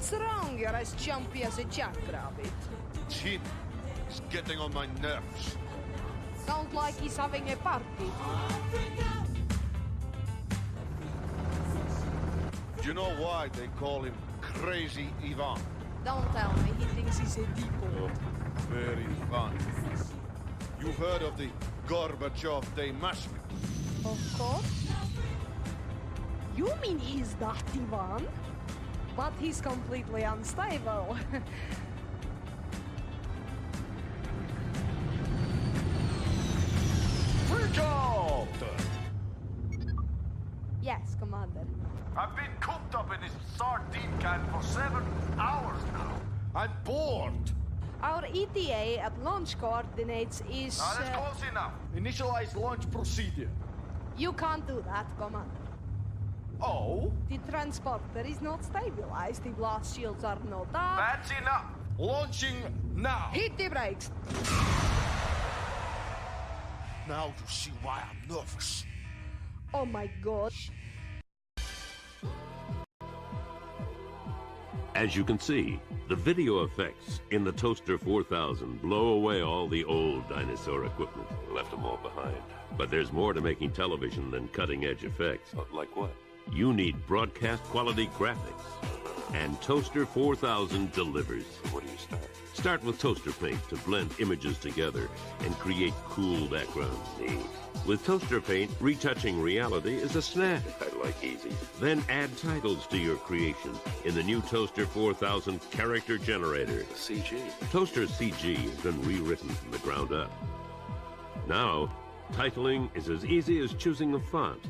What's wrong? You're as jumpy as a jackrabbit. Chin is getting on my nerves. Sounds like he's having a party. Do you know why they call him Crazy Ivan? Don't tell me he thinks he's a depot. Oh, very fun. You've heard of the Gorbachev Day Massacre? Of course. You mean he's that Ivan? But he's completely unstable. Freak out! Yes, Commander. I've been cooped up in this sardine can for 7 hours now. I'm bored. Our ETA at launch coordinates is... That's close enough. Initialize launch procedure. You can't do that, Commander. Oh? The transporter is not stabilized. The blast shields are not up. That's enough. Launching now. Hit the brakes. Now you see why I'm nervous. Oh my god. As you can see, the video effects in the Toaster 4000 blow away all the old dinosaur equipment. Left them all behind. But there's more to making television than cutting-edge effects. Like what? You need broadcast quality graphics. And Toaster 4000 delivers. Where do you start? Start with Toaster Paint to blend images together and create cool backgrounds. Neat. With Toaster Paint, retouching reality is a snap. I like easy. Then add titles to your creation in the new Toaster 4000 Character Generator. CG. Toaster CG has been rewritten from the ground up. Now, titling is as easy as choosing the font,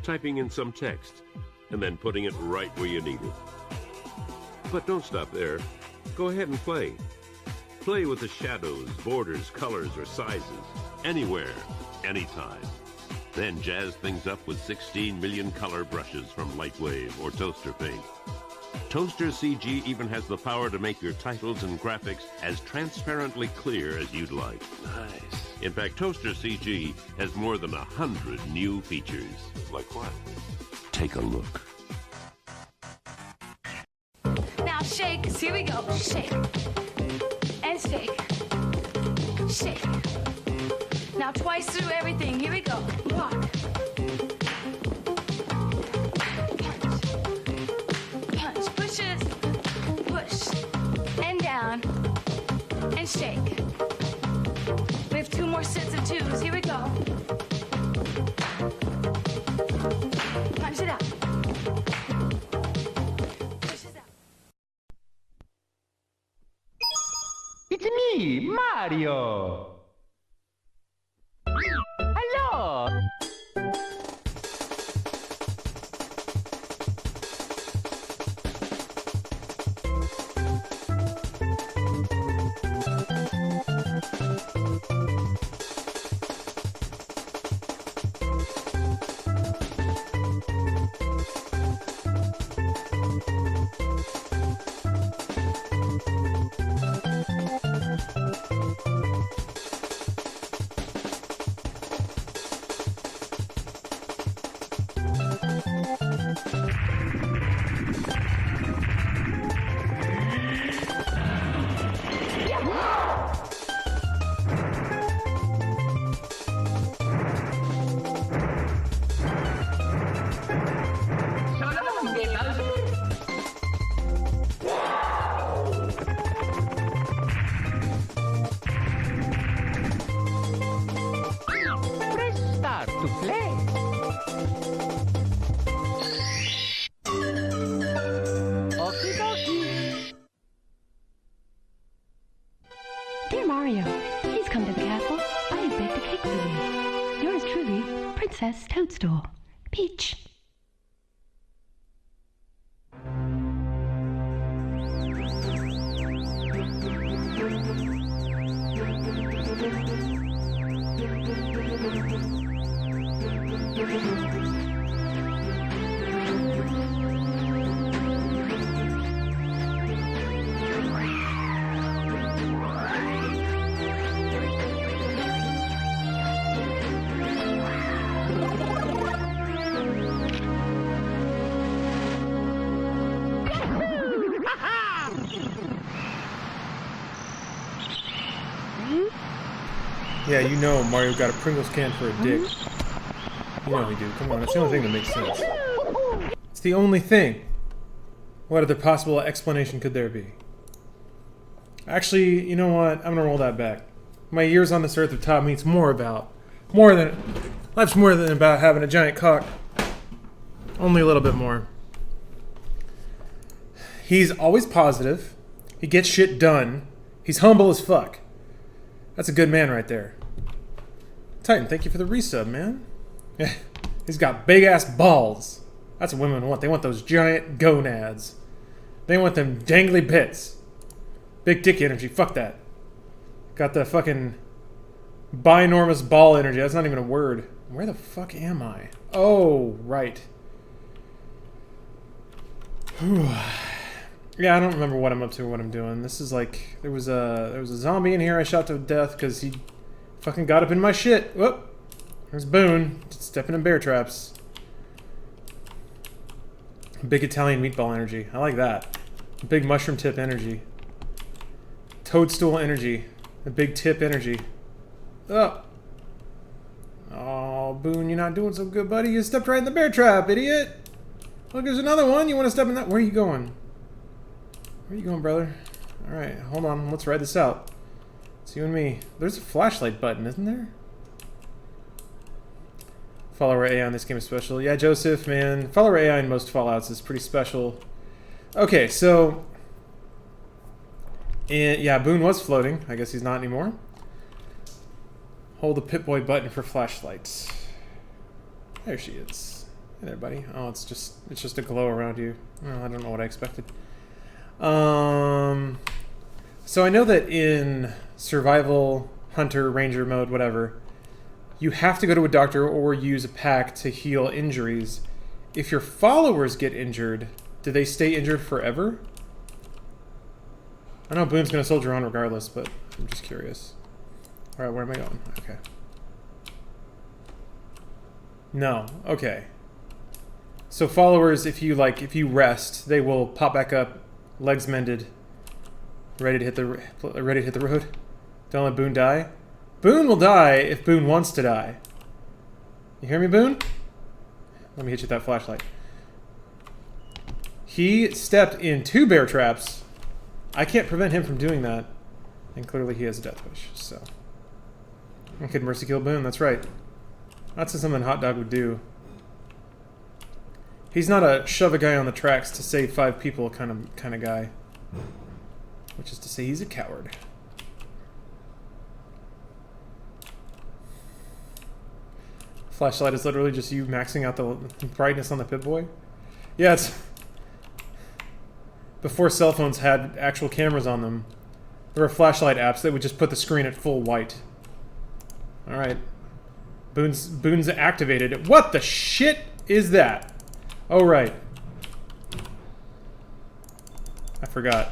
typing in some text, and then putting it right where you need it. But don't stop there. Go ahead and play. Play with the shadows, borders, colors, or sizes, anywhere, anytime. Then jazz things up with 16 million color brushes from Lightwave or Toaster Paint. Toaster CG even has the power to make your titles and graphics as transparently clear as you'd like. Nice. In fact, Toaster CG has more than 100 new features. Like what? Take a look. Now shake, here we go, shake, and shake, shake. Now twice through everything, here we go, walk, punch, pushes, push, and down, and shake. We have 2 more sets of 2s, here we go. Punch it out. It's me, Mario! Hello! Dear Mario, please come to the castle. I have baked a cake for you. Yours truly, Princess Toadstool. Peach. Yeah, you know Mario got a Pringles can for a dick. You know he do. Come on, it's the only thing that makes sense. It's the only thing. What other possible explanation could there be? Actually, you know what? I'm gonna roll that back. My years on this earth have taught me it's life's more than about having a giant cock. Only a little bit more. He's always positive. He gets shit done. He's humble as fuck. That's a good man right there. Titan, thank you for the resub, man. Yeah, he's got big ass balls. That's what women want. They want those giant gonads. They want them dangly bits. Big dick energy. Fuck that. Got the fucking binormous ball energy. That's not even a word. Where the fuck am I? Oh, right. Yeah, I don't remember what I'm up to or what I'm doing. This is like, there was a zombie in here I shot to death because he fucking got up in my shit. Whoop. There's Boone, stepping in bear traps. Big Italian meatball energy. I like that. Big mushroom tip energy. Toadstool energy. A big tip energy. Oh. Oh, Boone, you're not doing so good, buddy. You stepped right in the bear trap, idiot. Look, there's another one. You want to step in that? Where are you going? Where are you going, brother? Alright, hold on. Let's ride this out. It's you and me. There's a flashlight button, isn't there? Follower AI on this game is special. Yeah, Joseph, man. Follower AI in most Fallouts is pretty special. Okay, so... yeah, Boone was floating. I guess he's not anymore. Hold the Pip-Boy button for flashlights. There she is. Hey there, buddy. Oh, it's just a glow around you. Well, I don't know what I expected. So I know that in survival, hunter, ranger mode, whatever, you have to go to a doctor or use a pack to heal injuries. If your followers get injured, do they stay injured forever? I know Boone's gonna soldier on regardless, but I'm just curious. Alright, where am I going? Okay. No. Okay. So followers, if you rest, they will pop back up, legs mended, ready to hit the road. Don't let Boone die. Boone will die if Boone wants to die. You hear me, Boone? Let me hit you with that flashlight. He stepped in 2 bear traps. I can't prevent him from doing that. And clearly he has a death wish, so. I could mercy kill Boone, that's right. That's something Hot Dog would do. He's not a shove a guy on the tracks to save 5 people kind of guy. Which is to say he's a coward. Flashlight is literally just you maxing out the brightness on the Pip-Boy. Yeah, it's... Before cell phones had actual cameras on them, there were flashlight apps that would just put the screen at full white. Alright. Boone's activated. What the shit is that? Oh, right. I forgot.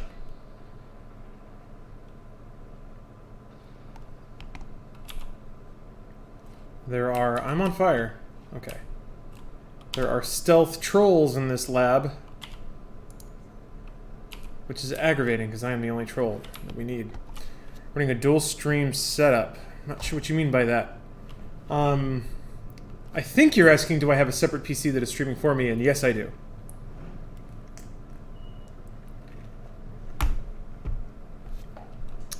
There are... I'm on fire. Okay. There are stealth trolls in this lab. Which is aggravating, because I am the only troll that we need. Running a dual stream setup. Not sure what you mean by that. I think you're asking, do I have a separate PC that is streaming for me? And yes, I do.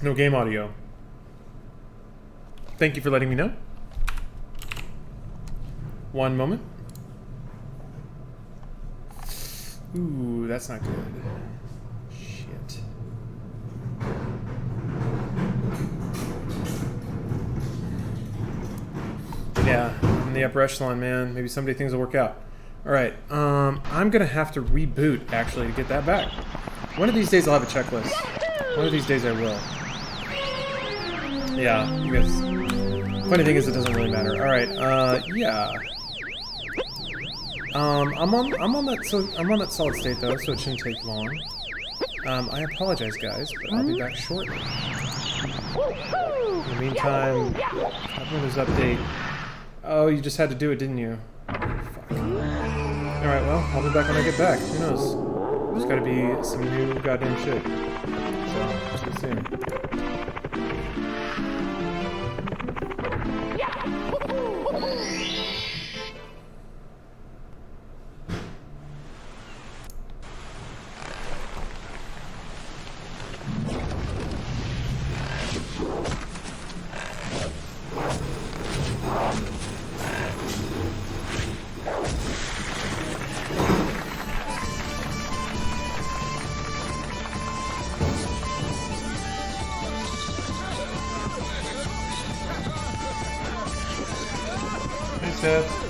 No game audio. Thank you for letting me know. One moment. Ooh, that's not good. Shit. Yeah, I'm in the upper echelon, man. Maybe someday things will work out. Alright, I'm gonna have to reboot, actually, to get that back. One of these days I'll have a checklist. One of these days I will. Yeah, because... Funny thing is, it doesn't really matter. Alright, yeah. I'm on that solid state though, so it shouldn't take long. I apologize, guys, but I'll be back shortly. In the meantime, Windows update. Oh, you just had to do it, didn't you? Fuck. Alright, well, I'll be back when I get back. Who knows? There's gotta be some new goddamn shit. So, see you soon. Hey, Seth.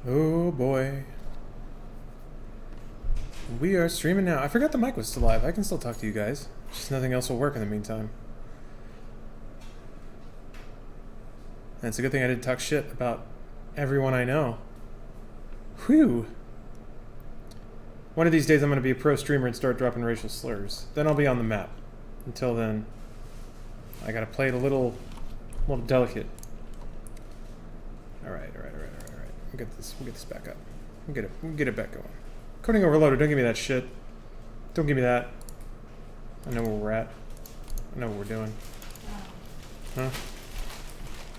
Oh boy. We are streaming now. I forgot the mic was still live. I can still talk to you guys. Just nothing else will work in the meantime. And it's a good thing I didn't talk shit about everyone I know. Whew. One of these days I'm going to be a pro streamer and start dropping racial slurs. Then I'll be on the map. Until then, I gotta play it a little delicate. Alright. We'll get this back up. We'll get it back going. Coding overloaded, don't give me that shit. Don't give me that. I know where we're at. I know what we're doing. Huh?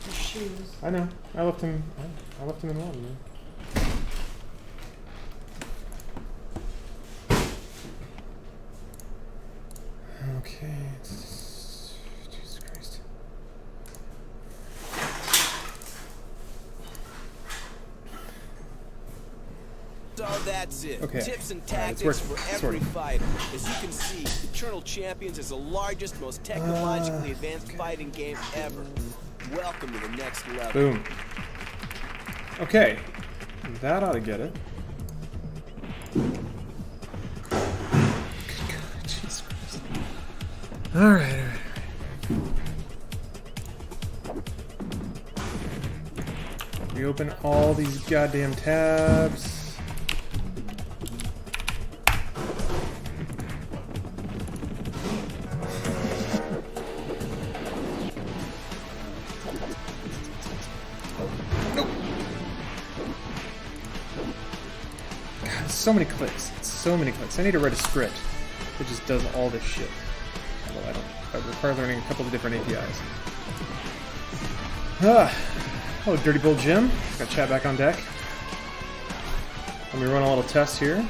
Your shoes. I know. I left him in one, man. Okay. Jesus Christ. So that's it. Okay. Tips and All right, it's tactics working. for It's every working. fighter. As you can see, Eternal Champions is the largest, most technologically advanced fighting game ever. Welcome to the next level. Boom. Okay. That ought to get it. Good God, Jesus Christ. Alright. Reopen all these goddamn tabs. So many clicks. It's so many clicks. I need to write a script that just does all this shit. Although I don't. I require learning a couple of different APIs. Hello, Dirty Bull Jim. Got chat back on deck. Let me run a little test here.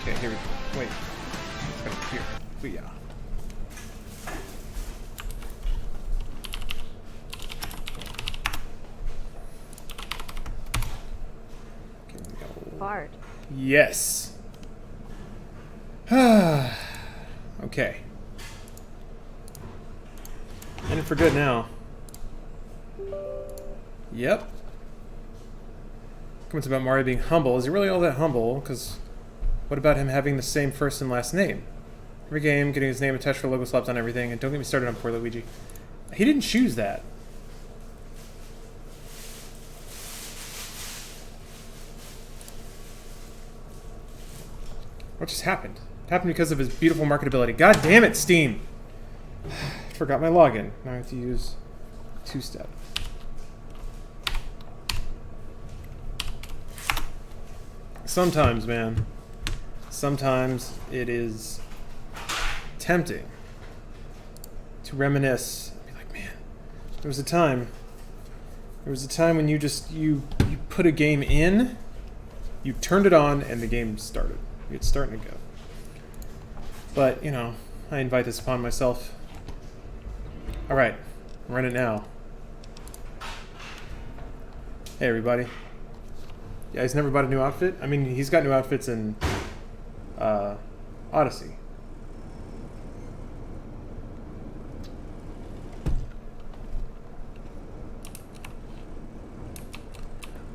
Okay, here we go. Wait. Here. Yeah. Bart. Yes. Okay. In it for good now. Yep. Comments about Mario being humble. Is he really all that humble? Because what about him having the same first and last name? Every game, getting his name attached for logo slaps on everything. And don't get me started on poor Luigi. He didn't choose that. What just happened? It happened because of his beautiful marketability. God damn it, Steam! I forgot my login. Now I have to use two-step. Sometimes, man. Sometimes it is tempting to reminisce. Be like, man, there was a time when you put a game in, you turned it on, and the game started. It's starting to go. But, you know, I invite this upon myself. Alright, run it now. Hey, everybody. Yeah, he's never bought a new outfit? I mean, he's got new outfits in Odyssey.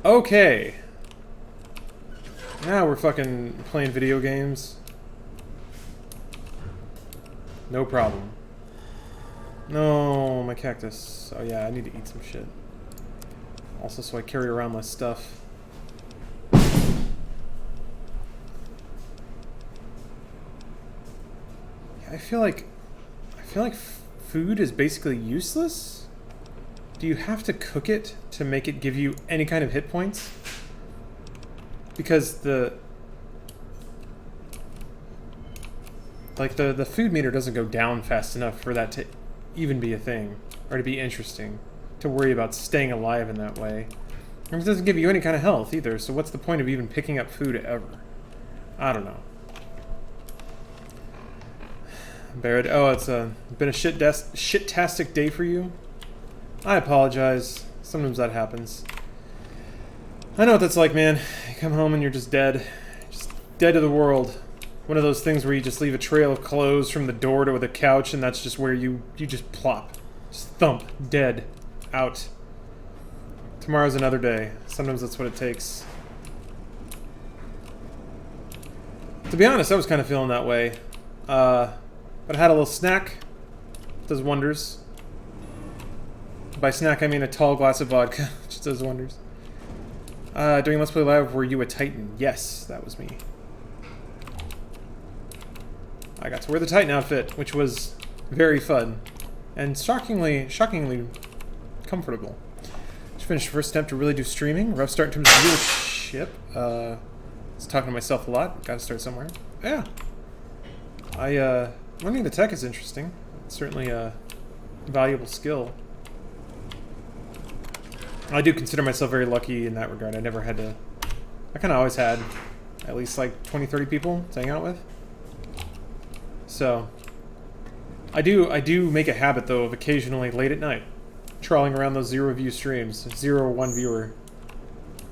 Okay. Now we're fucking playing video games. No problem. No, my cactus. Oh yeah, I need to eat some shit. Also, so I carry around my stuff. Yeah, I feel like food is basically useless. Do you have to cook it to make it give you any kind of hit points? Because Like, the food meter doesn't go down fast enough for that to even be a thing. Or to be interesting. To worry about staying alive in that way. And it doesn't give you any kind of health either, so what's the point of even picking up food ever? I don't know. Barrett, oh, it's been a shit-tastic day for you? I apologize. Sometimes that happens. I know what that's like, man. You come home and you're just dead. Just dead to the world. One of those things where you just leave a trail of clothes from the door to the couch, and that's just where you just plop. Just thump. Dead. Out. Tomorrow's another day. Sometimes that's what it takes. To be honest, I was kind of feeling that way. But I had a little snack. Does wonders. By snack, I mean a tall glass of vodka. Just does wonders. During Let's Play Live, were you a Titan? Yes, that was me. I got to wear the Titan outfit, which was very fun. And shockingly comfortable. Just finished the first attempt to really do streaming. Rough start in terms of viewership. I was talking to myself a lot. Gotta start somewhere. Yeah. Learning the tech is interesting. It's certainly a valuable skill. I do consider myself very lucky in that regard. I never had to... I kind of always had at least like 20, 30 people to hang out with. So... I do make a habit, though, of occasionally late at night trawling around those zero-view streams. 0 or 1 viewer.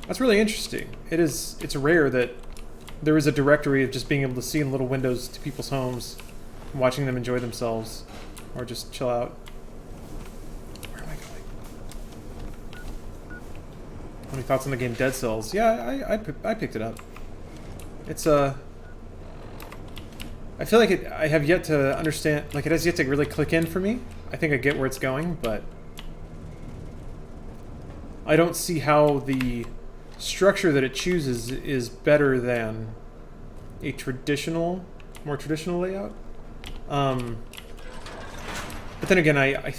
That's really interesting. It's rare that there is a directory of just being able to see in little windows to people's homes, watching them enjoy themselves, or just chill out. Where am I going? Any thoughts on the game Dead Cells? Yeah, I picked it up. It's I feel like I have yet to understand, like it has yet to really click in for me. I think I get where it's going, but I don't see how the structure that it chooses is better than a more traditional layout. But then again, I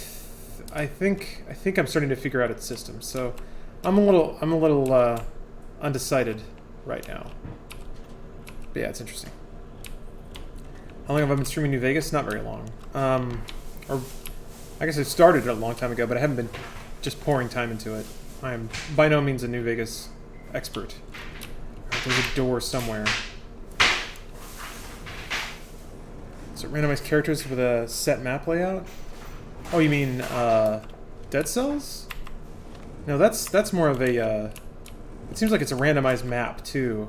think I'm starting to figure out its system. So I'm a little undecided right now. But yeah, it's interesting. How long have I been streaming New Vegas? Not very long. Or I guess I started a long time ago, but I haven't been just pouring time into it. I am by no means a New Vegas expert. Right, there's a door somewhere. So randomized characters with a set map layout? Oh, you mean Dead Cells? No, that's more of a it seems like it's a randomized map too.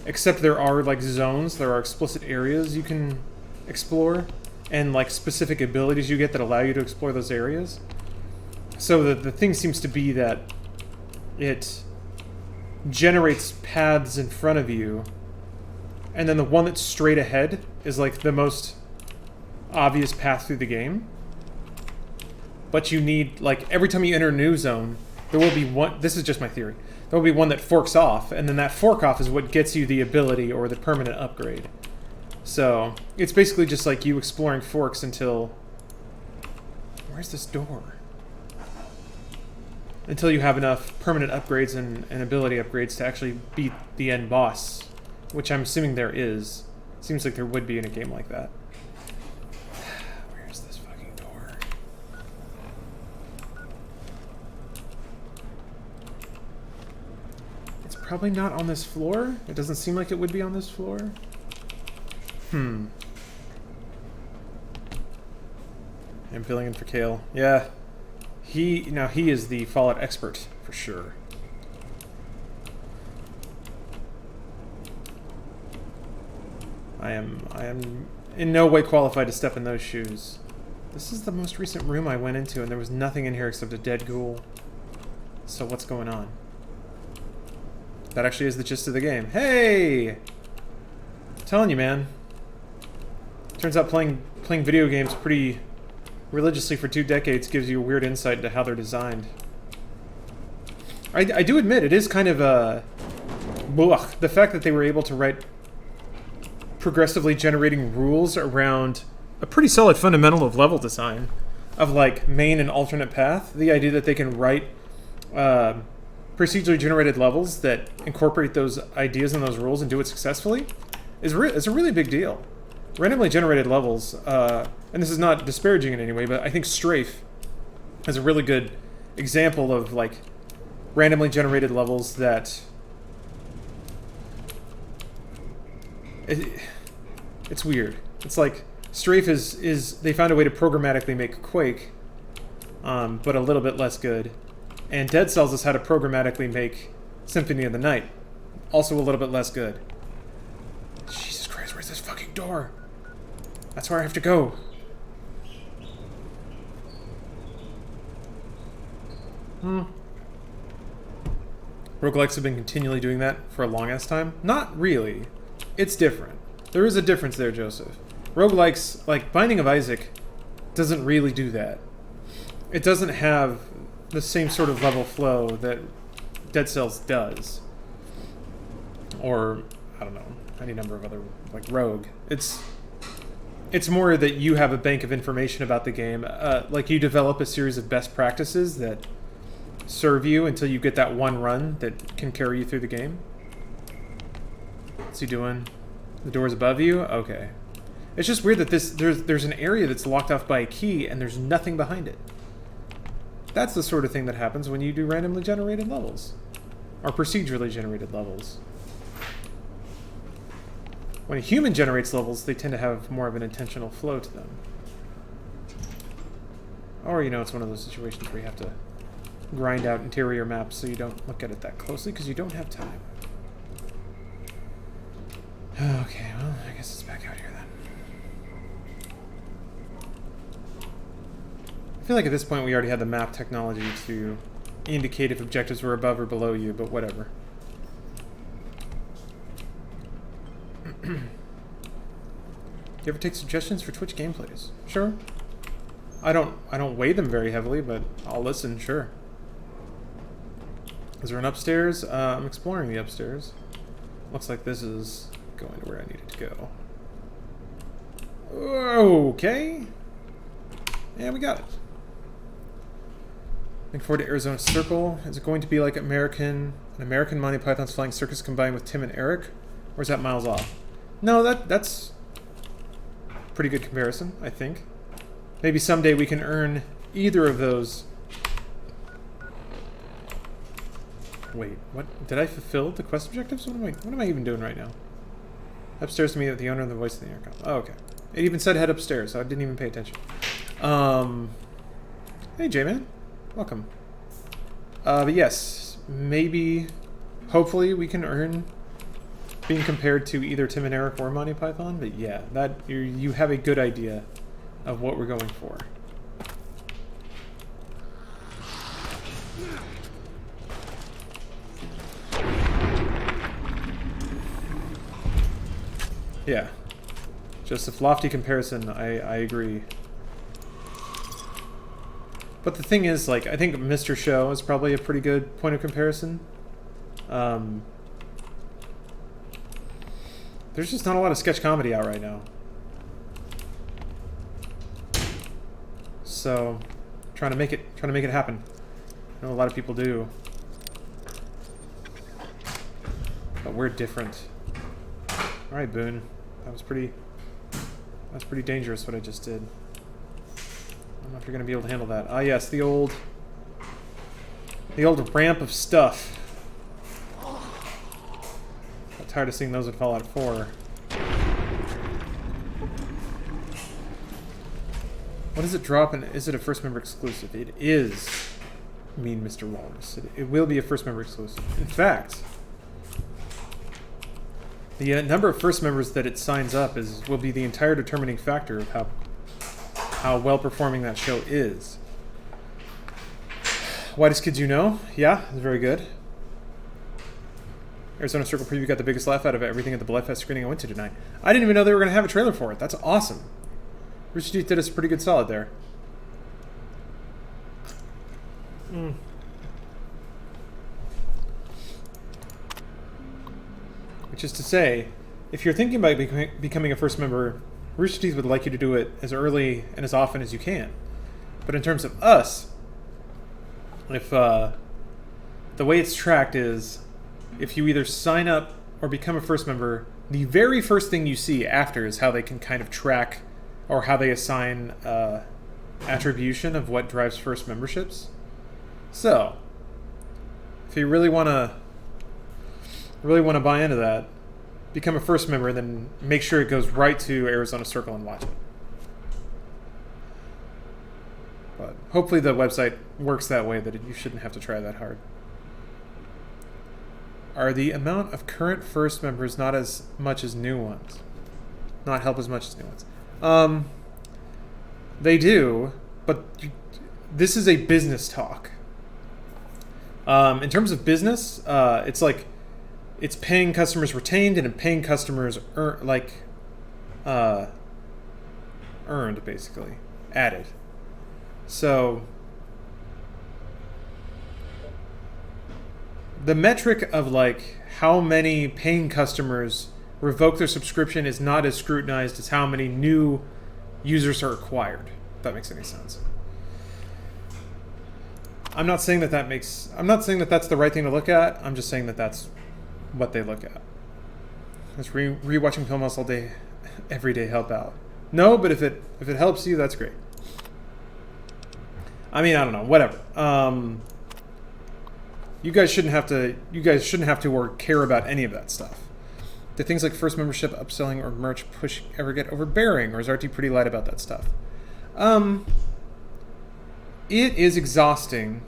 Except there are like zones, there are explicit areas you can explore, and like specific abilities you get that allow you to explore those areas. So the thing seems to be that it generates paths in front of you, and then the one that's straight ahead is like the most obvious path through the game. But you need, like, every time you enter a new zone, there will be one, this is just my theory, there will be one that forks off, and then that fork off is what gets you the ability or the permanent upgrade. So, it's basically just like you exploring forks until... Where's this door? Until you have enough permanent upgrades and ability upgrades to actually beat the end boss. Which I'm assuming there is. Seems like there would be in a game like that. Where's this fucking door? It's probably not on this floor. It doesn't seem like it would be on this floor. I'm filling in for Kale. Yeah. He is the Fallout expert, for sure. I am in no way qualified to step in those shoes. This is the most recent room I went into, and there was nothing in here except a dead ghoul. So what's going on? That actually is the gist of the game. Hey! I'm telling you, man. Turns out playing video games pretty religiously for 2 decades gives you a weird insight into how they're designed. I do admit, it is kind of a... the fact that they were able to write progressively generating rules around a pretty solid fundamental of level design, of like main and alternate path. The idea that they can write procedurally generated levels that incorporate those ideas and those rules and do it successfully is a really big deal. randomly generated levels, and this is not disparaging in any way, but I think Strafe is a really good example of, like, randomly generated levels that... It's weird. It's like, Strafe is they found a way to programmatically make Quake, but a little bit less good. And Dead Cells is how to programmatically make Symphony of the Night, also a little bit less good. Jesus Christ, where's this fucking door? That's where I have to go. Roguelikes have been continually doing that for a long-ass time. Not really. It's different. There is a difference there, Joseph. Roguelikes, like Binding of Isaac, doesn't really do that. It doesn't have the same sort of level flow that Dead Cells does. Or, I don't know, any number of other, like Rogue. It's more that you have a bank of information about the game. Like you develop a series of best practices that serve you until you get that one run that can carry you through the game. What's he doing? The door's above you? Okay. It's just weird that there's an area that's locked off by a key and there's nothing behind it. That's the sort of thing that happens when you do randomly generated levels. Or procedurally generated levels. When a human generates levels, they tend to have more of an intentional flow to them. Or, you know, it's one of those situations where you have to grind out interior maps so you don't look at it that closely because you don't have time. Okay, well, I guess it's back out here then. I feel like at this point we already had the map technology to indicate if objectives were above or below you, but whatever. Do you ever take suggestions for Twitch gameplays? Sure. I don't weigh them very heavily, but I'll listen, sure. Is there an upstairs? I'm exploring the upstairs. Looks like this is going to where I needed to go. Okay. And we got it. Looking forward to Arizona Circle. Is it going to be like an American Monty Python's Flying Circus combined with Tim and Eric? Or is that miles off? No, that's a pretty good comparison, I think. Maybe someday we can earn either of those. Wait, what? Did I fulfill the quest objectives? What am I even doing right now? Upstairs to meet with the owner and the voice of the intercom. Oh, okay. It even said head upstairs, so I didn't even pay attention. Hey, J-Man. Welcome. But yes, maybe, hopefully we can earn being compared to either Tim and Eric or Monty Python. But yeah, that you have a good idea of what we're going for. Yeah. Joseph, lofty comparison, I agree. But the thing is, like, I think Mr. Show is probably a pretty good point of comparison. There's just not a lot of sketch comedy out right now. So, trying to make it happen. I know a lot of people do. But we're different. Alright, Boone. That was pretty dangerous what I just did. I don't know if you're going to be able to handle that. Ah, yes, the old ramp of stuff. I'm tired of seeing those in Fallout 4. What does it drop, and is it a first member exclusive? It is, mean Mr. Walrus. It will be a first member exclusive. In fact, the number of first members that it signs up will be the entire determining factor of how well performing that show is. Whitest Kids You Know? Yeah, it's very good. Arizona Circle Preview got the biggest laugh out of everything at the Bloodfest screening I went to tonight. I didn't even know they were going to have a trailer for it. That's awesome. Rooster Teeth did us a pretty good solid there. Which is to say, if you're thinking about becoming a first member, Rooster Teeth would like you to do it as early and as often as you can. But in terms of us, if the way it's tracked is, if you either sign up or become a first member the very first thing you see after is how they can kind of track or how they assign attribution of what drives first memberships. So, if you really want to buy into that, become a first member and then make sure it goes right to Arizona Circle and watch it. But hopefully the website works that way that you shouldn't have to try that hard. Are the amount of current first members not as much as new ones? Not help as much as new ones? They do, but this is a business talk. In terms of business, it's like it's paying customers retained and paying customers earned, basically, added. So the metric of like how many paying customers revoke their subscription is not as scrutinized as how many new users are acquired, if that makes any sense. I'm not saying that that's the right thing to look at. I'm just saying that that's what they look at. Does rewatching film all day, every day help out? No, but if it helps you, that's great. I mean, I don't know, whatever. You guys shouldn't have to or care about any of that stuff. Do things like first membership, upselling, or merch push ever get overbearing, or is RT pretty light about that stuff? It is exhausting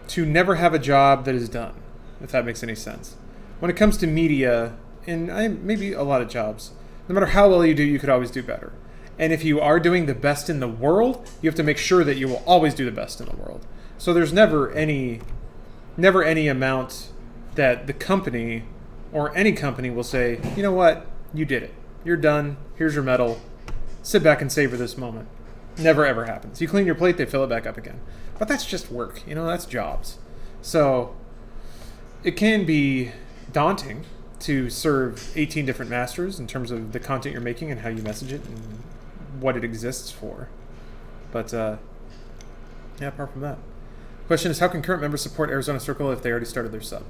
to never have a job that is done, if that makes any sense. When it comes to media, and maybe a lot of jobs, no matter how well you do, you could always do better. And if you are doing the best in the world, you have to make sure that you will always do the best in the world. So there's never any amount that the company or any company will say, you know what, you did it. You're done. Here's your medal. Sit back and savor this moment. Never ever happens. You clean your plate, they fill it back up again. But that's just work. That's jobs. So it can be daunting to serve 18 different masters in terms of the content you're making and how you message it and what it exists for. But yeah, apart from that. Question is, how can current members support Arizona Circle if they already started their sub?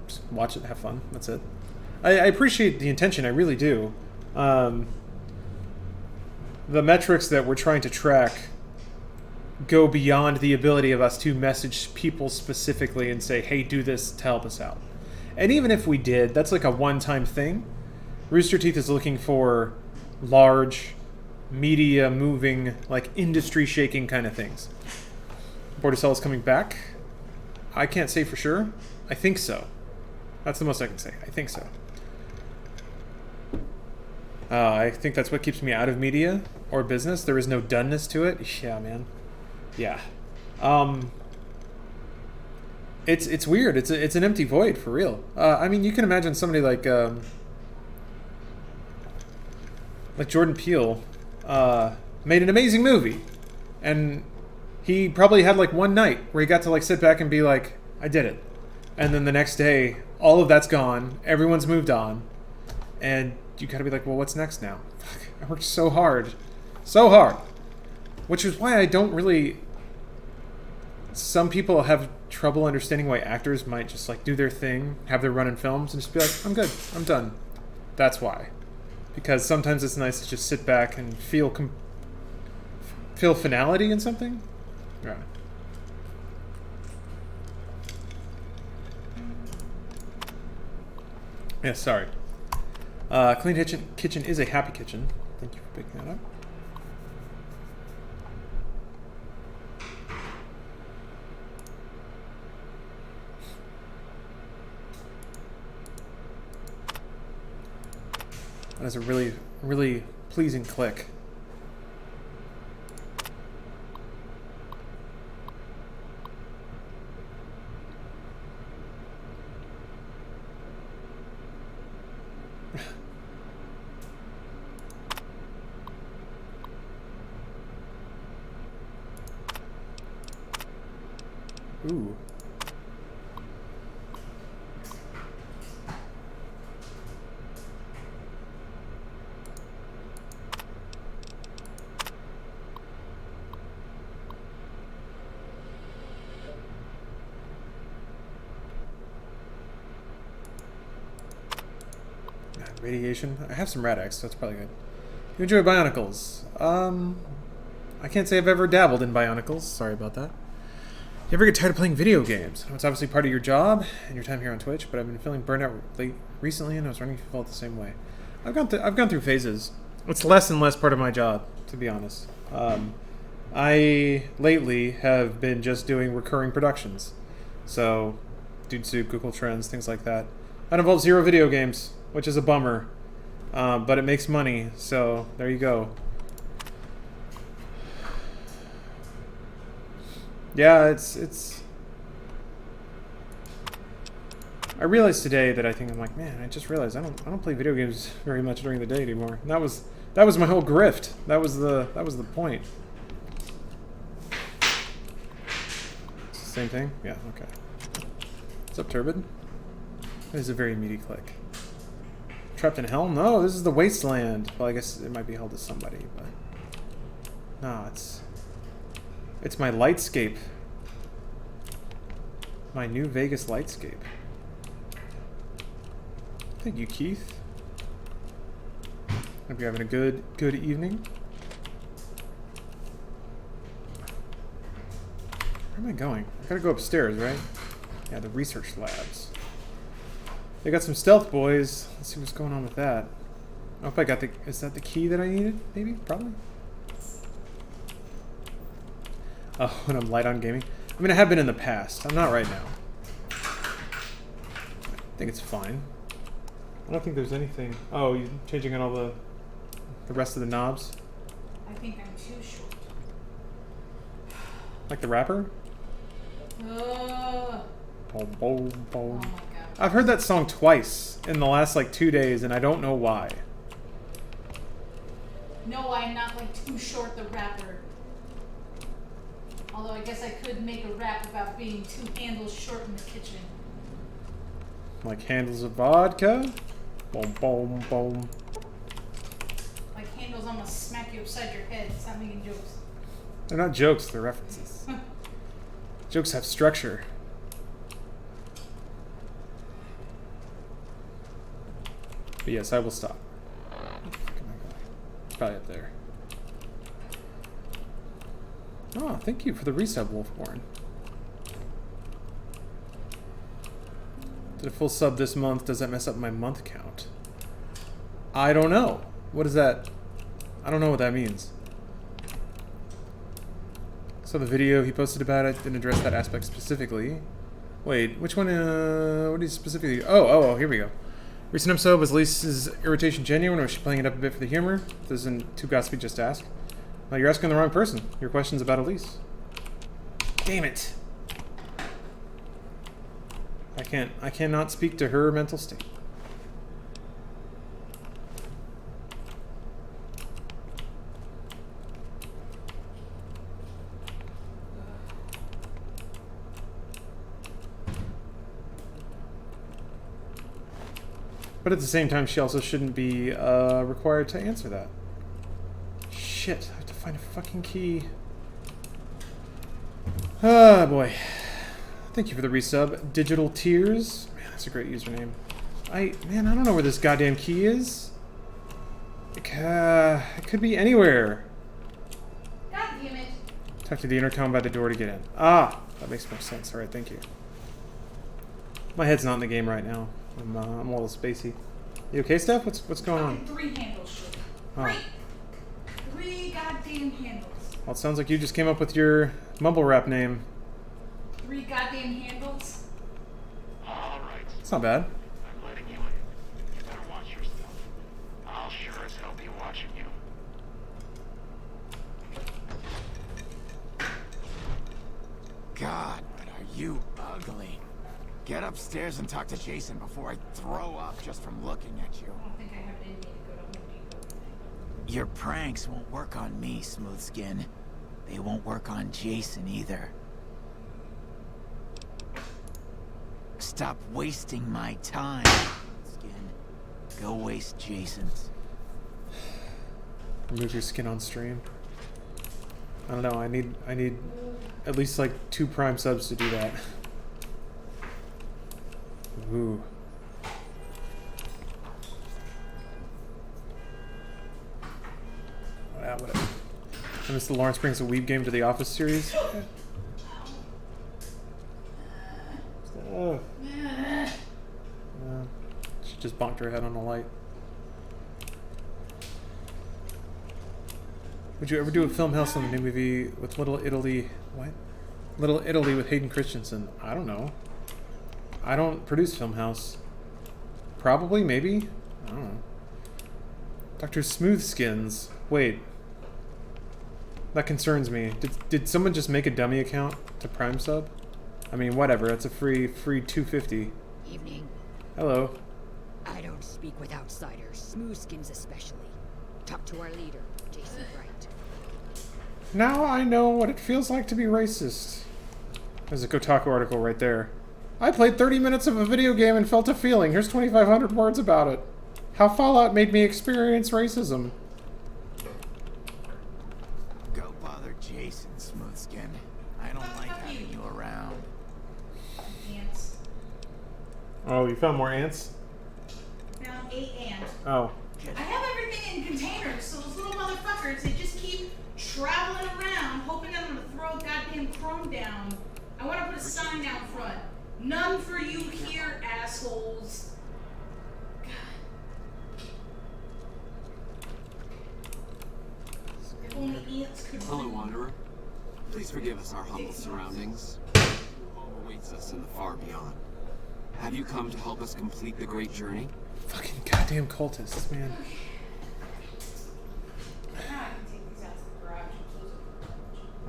Just watch it, have fun. That's it. I appreciate the intention, I really do. The metrics that we're trying to track go beyond the ability of us to message people specifically and say, hey, do this to help us out. And even if we did, that's like a one-time thing. Rooster Teeth is looking for large, media-moving, like industry-shaking kind of things. Bordercell is coming back. I can't say for sure. I think so. That's the most I can say. I think so. I think that's what keeps me out of media or business. There is no doneness to it. Yeah, man. Yeah. It's weird. It's an empty void for real. I mean, you can imagine somebody like Jordan Peele made an amazing movie, and he probably had like one night where he got to like sit back and be like, I did it. And then the next day, all of that's gone. Everyone's moved on. And you gotta be like, well, what's next now? Fuck, I worked so hard. So hard. Which is why I don't really... Some people have trouble understanding why actors might just like do their thing, have their run in films, and just be like, I'm good. I'm done. That's why. Because sometimes it's nice to just sit back and feel finality in something. Yeah. Yeah, sorry. Clean kitchen is a happy kitchen. Thank you for picking that up. That is a really, really pleasing click. Ooh. The radiation. I have some Rad-X, so it's probably good. You enjoy Bionicles? I can't say I've ever dabbled in Bionicles. Sorry about that. You ever get tired of playing video games? It's obviously part of your job and your time here on Twitch, but I've been feeling burnt out recently, and I was wondering if you felt the same way. I've gone through phases. It's less and less part of my job, to be honest. I lately have been just doing recurring productions, so Dude Soup, Google Trends, things like that. That involves 0 video games, which is a bummer, but it makes money, so there you go. Yeah, it's. I realized today that I'm like, man, I just realized I don't play video games very much during the day anymore. And that was my whole grift. That was the point. It's the same thing? Yeah, okay. What's up, Turbid? That is a very meaty click. Trapped in hell? No, this is the wasteland. Well, I guess it might be hell to somebody, but no, it's my lightscape. My new Vegas lightscape. Thank you, Keith. Hope you're having a good evening. Where am I going? I gotta go upstairs, right? Yeah, the research labs. They got some stealth boys. Let's see what's going on with that. I hope I got the... Is that the key that I needed? Maybe? Probably? Oh, when I'm light on gaming? I mean, I have been in the past. I'm not right now. I think it's fine. I don't think there's anything... Oh, you're changing on all the rest of the knobs? I think I'm too short. Like the rapper? Boom, boom, boom. Oh my god. I've heard that song twice in the last, like, 2 days, and I don't know why. No, I'm not like Too Short the rapper. Although I guess I could make a rap about being 2 handles short in the kitchen. Like handles of vodka? Boom, boom, boom. Like handles almost smack you upside your head. It's not making jokes. They're not jokes, they're references. Jokes have structure. But yes, I will stop. It's probably up there. Oh, thank you for the resub, Wolfborn. Did a full sub this month. Does that mess up my month count? I don't know. What is that? I don't know what that means. So the video he posted about it didn't address that aspect specifically. Wait, which one? What is specifically? Oh, here we go. Recent episode was Lisa's irritation genuine, or was she playing it up a bit for the humor? This isn't too gossipy just to ask. Well, you're asking the wrong person. Your question's about Elise. Damn it. I cannot speak to her mental state. But at the same time, she also shouldn't be required to answer that. Shit, I have to find a fucking key. Ah, boy. Thank you for the resub. Digital Tears. Man, that's a great username. Man, I don't know where this goddamn key is. It could be anywhere. God damn it. Talk to the intercom by the door to get in. Ah, that makes more sense. Alright, thank you. My head's not in the game right now. I'm a little spacey. You okay, Steph? What's going on? 3 handles short. Oh. 3 goddamn handles. Well, it sounds like you just came up with your mumble rap name. 3 goddamn handles? Alright. It's not bad. I'm letting you in. You better watch yourself. I'll sure as hell be watching you. God, but are you ugly. Get upstairs and talk to Jason before I throw up just from looking at you. I don't think I have it in me to go to Home Depot. Your pranks won't work on me, Smooth Skin. They won't work on Jason either. Stop wasting my time, Smooth Skin. Go waste Jason's. Remove your skin on stream. I don't know. I need at least like 2 Prime subs to do that. Ooh. And it's the Lawrence brings a weeb game to the Office series. She just bonked her head on a light. Would you ever do a film house on the new movie with Little Italy? What? Little Italy with Hayden Christensen? I don't know. I don't produce film house. Probably, maybe. I don't know. Dr. Smoothskins. Wait. That concerns me. Did someone just make a dummy account to Prime sub? I mean, whatever. It's a free $2.50. Evening. Hello. I don't speak with outsiders, smoothskins especially. Talk to our leader, Jason Bright. Now I know what it feels like to be racist. There's a Kotaku article right there. I played 30 minutes of a video game and felt a feeling. Here's 2,500 words about it. How Fallout made me experience racism. Go bother Jason, Smoothskin. I don't like having you around. Ants. Oh, you found more ants? Found 8 ants. Oh. I have everything in containers, so those little motherfuckers, they just keep traveling around, hoping I'm gonna throw a goddamn chrome down. I want to put a sign out front. None for you here, assholes. God. If only ants could. Hello, Wanderer. Please forgive us our humble surroundings. Home awaits us in the far beyond. Have you come to help us complete the great journey? Fucking goddamn cultists, man.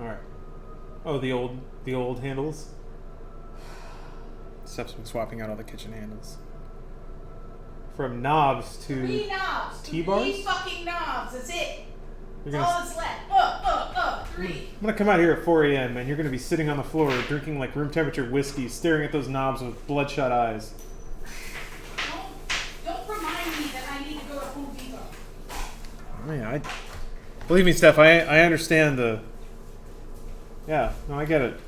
Alright. Oh, the old handles? Steph's been swapping out all the kitchen handles. From knobs to 3 knobs. T-bars? 3 fucking knobs. That's it. You're That's gonna, all that's left. 3. I'm gonna come out here at 4 a.m. and you're gonna be sitting on the floor drinking like room temperature whiskey, staring at those knobs with bloodshot eyes. Don't remind me that I need to go to Home Depot. Man, believe me, Steph, I understand the. Yeah, no, I get it.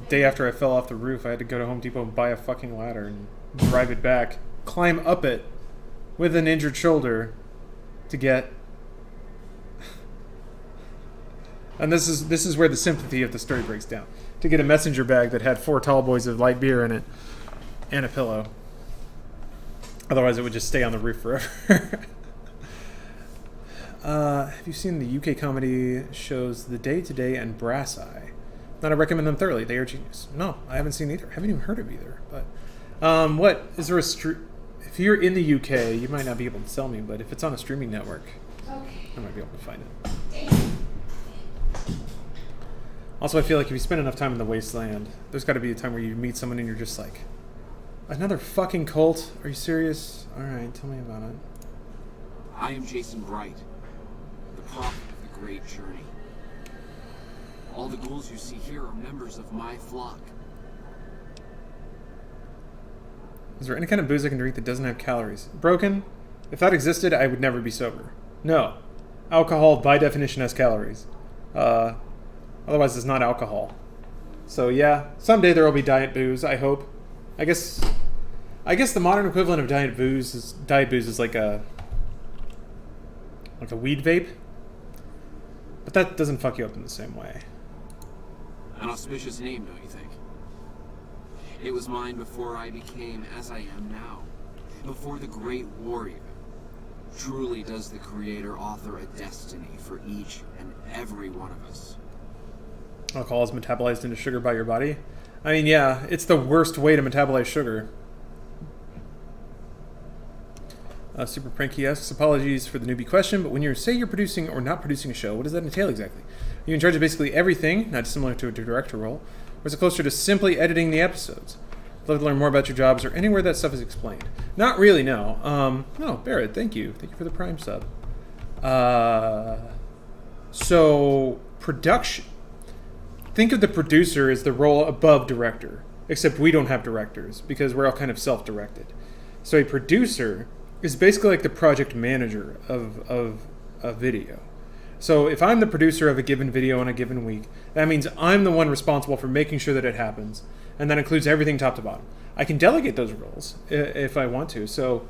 Day after I fell off the roof, I had to go to Home Depot and buy a fucking ladder and drive it back, climb up it with an injured shoulder to get. And this is where the sympathy of the story breaks down. To get a messenger bag that had 4 tall boys of light beer in it and a pillow. Otherwise, it would just stay on the roof forever. Have you seen the UK comedy shows The Day Today and Brass Eye? Not I recommend them thoroughly. They are genius. No, I haven't seen either. I haven't even heard of either. But what is there a if you're in the UK, you might not be able to tell me, but if it's on a streaming network, I might be able to find it. Also, I feel like if you spend enough time in the wasteland, there's got to be a time where you meet someone and you're just like, another fucking cult? Are you serious? All right, tell me about it. I am Jason Bright, the prophet of the great journey. All the ghouls you see here are members of my flock. Is there any kind of booze I can drink that doesn't have calories? Broken? If that existed, I would never be sober. No. Alcohol, by definition, has calories. Otherwise, it's not alcohol. So yeah, someday there will be diet booze, I hope. I guess the modern equivalent of diet booze is like a weed vape. But that doesn't fuck you up in the same way. An auspicious name, don't you think? It was mine before I became as I am now. Before the great war even. Truly does the Creator author a destiny for each and every one of us. Alcohol is metabolized into sugar by your body? I mean, yeah, it's the worst way to metabolize sugar. Super Pranky asks, apologies for the newbie question, but when you say you're producing or not producing a show, what does that entail exactly? Are you in charge of basically everything, not dissimilar to a director role, or is it closer to simply editing the episodes? I'd love to learn more about your jobs or anywhere that stuff is explained. Not really, no. No, Barrett, thank you. Thank you for the Prime sub. So, production. Think of the producer as the role above director, except we don't have directors, because we're all kind of self-directed. So a producer is basically like the project manager of a video. So if I'm the producer of a given video in a given week, that means I'm the one responsible for making sure that it happens, and that includes everything top to bottom. I can delegate those roles if I want to. So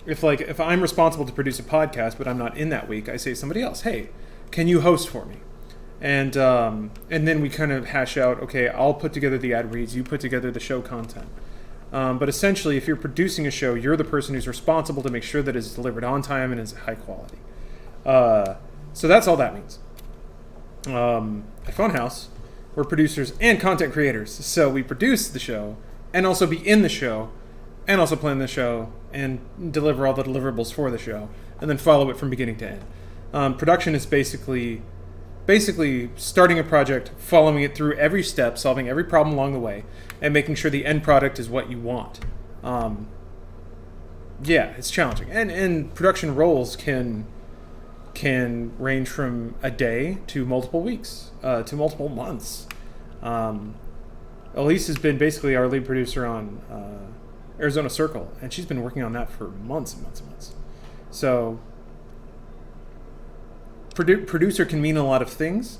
if I'm responsible to produce a podcast, but I'm not in that week, I say to somebody else, hey, can you host for me? And then we kind of hash out, okay, I'll put together the ad reads, you put together the show content. But essentially, if you're producing a show, you're the person who's responsible to make sure that it's delivered on time and is high quality. So that's all that means. At Funhouse, we're producers and content creators. So we produce the show and also be in the show and also plan the show and deliver all the deliverables for the show and then follow it from beginning to end. Production is basically starting a project, following it through every step, solving every problem along the way, and making sure the end product is what you want. Yeah, it's challenging. And production roles can range from a day to multiple weeks, to multiple months. Elise has been basically our lead producer on Arizona Circle, and she's been working on that for months and months and months. So producer can mean a lot of things.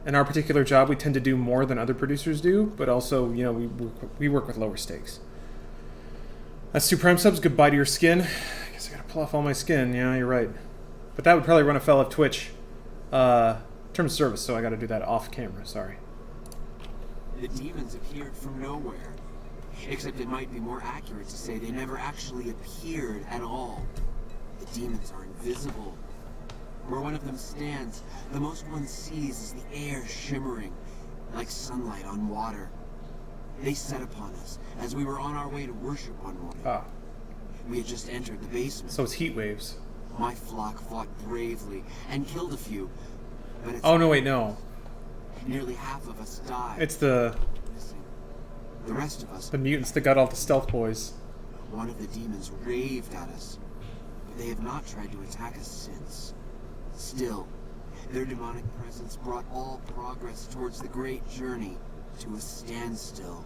In our particular job, we tend to do more than other producers do, but also, we work with lower stakes. That's 2 Prime subs. Goodbye to your skin. I guess I gotta pull off all my skin. Yeah, you're right. But that would probably run afoul of Twitch terms of service, so I gotta do that off camera. Sorry. The demons appeared from nowhere. Except it might be more accurate to say they never actually appeared at all. The demons are invisible. Where one of them stands, the most one sees is the air shimmering, like sunlight on water. They set upon us as we were on our way to worship one morning. Ah. We had just entered the basement. So it's heat waves. My flock fought bravely and killed a few, but it's... Oh, no, wait, no. Nearly half of us died. It's the rest of us... The mutants that got all the stealth boys. One of the demons raved at us, but they have not tried to attack us since. Still, their demonic presence brought all progress towards the great journey to a standstill.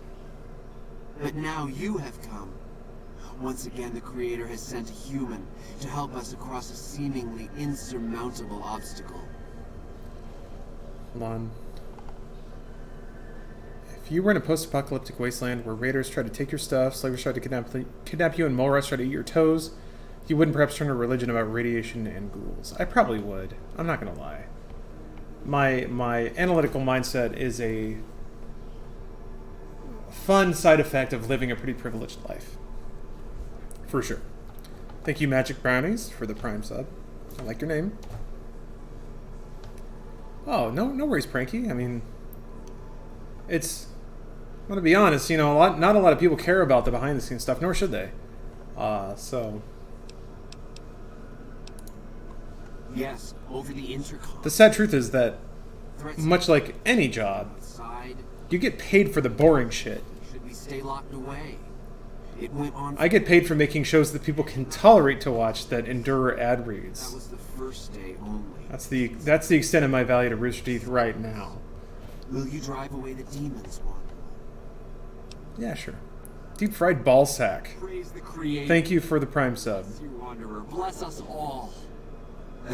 But now you have come. Once again, the Creator has sent a human to help us across a seemingly insurmountable obstacle. Hold on. If you were in a post-apocalyptic wasteland where raiders tried to take your stuff, slavers tried to kidnap you, and mole rats tried to eat your toes, you wouldn't perhaps turn to religion about radiation and ghouls. I probably would. I'm not gonna lie. My analytical mindset is a fun side effect of living a pretty privileged life. For sure. Thank you, Magic Brownies, for the Prime sub. I like your name. Oh, no worries, Pranky. I mean, it's... I'm gonna be honest, not a lot of people care about the behind-the-scenes stuff, nor should they. So... Yes, over the intercom. The sad truth is that, much like any job, you get paid for the boring shit. Should we stay locked away? It went on. I get paid for making shows that people can tolerate to watch that endure ad reads. That was the first day only. That's the extent of my value to Rooster Teeth right now. Will you drive away the demons, Wanderer? Yeah, sure. Deep fried ball sack. Praise the Creator. Thank you for the Prime sub. Wanderer, bless us all.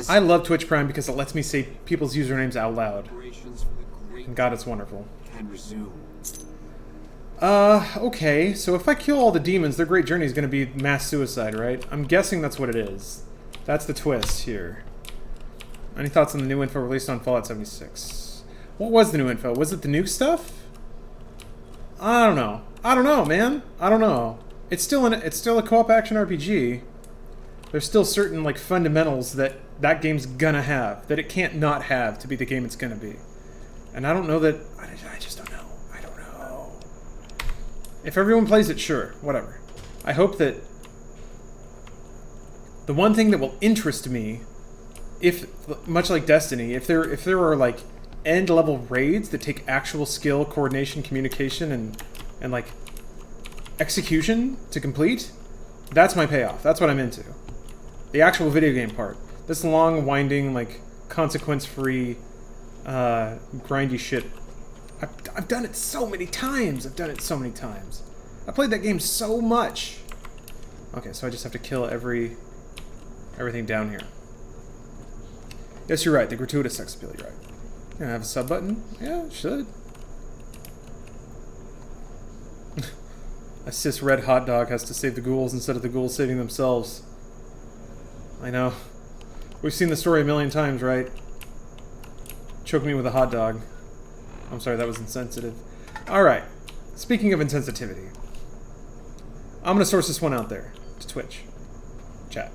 I love Twitch Prime because it lets me say people's usernames out loud. And God, it's wonderful. Can resume. Okay, so if I kill all the demons, their great journey is going to be mass suicide, right? I'm guessing that's what it is. That's the twist here. Any thoughts on the new info released on Fallout 76? What was the new info? Was it the nuke stuff? I don't know. I don't know, man. I don't know. It's still a co-op action RPG. There's still certain fundamentals that game's gonna have, that it can't not have to be the game it's gonna be. And I don't know that... I just don't know. I don't know. If everyone plays it, sure. Whatever. I hope that... The one thing that will interest me, much like Destiny, if there are end-level raids that take actual skill, coordination, communication, and execution to complete, that's my payoff. That's what I'm into. The actual video game part. This long, winding, consequence-free, grindy shit. I've done it so many times. I played that game so much. Okay, so I just have to kill everything down here. Yes, you're right. The gratuitous sex appeal, you're right. Can I have a sub button? Yeah, it should. A cis red hot dog has to save the ghouls instead of the ghouls saving themselves. I know. We've seen the story a million times, right? Choke me with a hot dog. I'm sorry, that was insensitive. Alright. Speaking of insensitivity. I'm gonna source this one out there. To Twitch. Chat.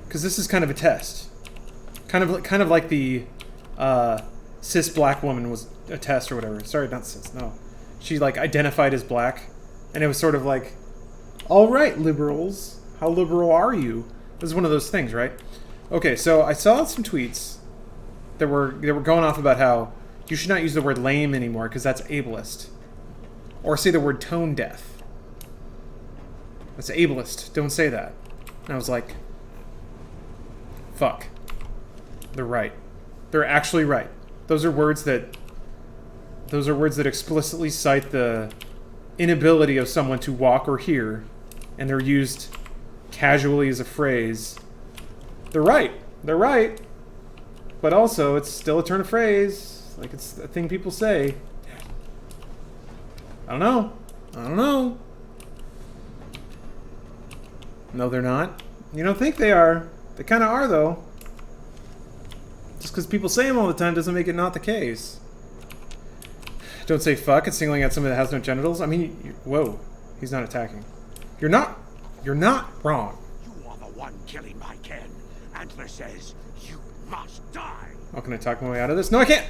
Because this is kind of a test. Kind of like the cis black woman was a test or whatever. Sorry, not cis, no. She like identified as black. And it was sort of like, alright, liberals. How liberal are you? This is one of those things, right? Okay, so I saw some tweets that were going off about how you should not use the word lame anymore because that's ableist. Or say the word tone deaf. That's ableist. Don't say that. And I was like, fuck. They're right. They're actually right. Those are words that explicitly cite the inability of someone to walk or hear, and they're used casually as a phrase. They're right. They're right. But also, it's still a turn of phrase. Like, it's a thing people say. I don't know. I don't know. No, they're not. You don't think they are. They kind of are, though. Just because people say them all the time doesn't make it not the case. Don't say fuck. It's singling out somebody that has no genitals. I mean, whoa. He's not attacking. You're not wrong. You are the one killing my kin. Antler says you must die. How can I talk my way out of this? No, I can't!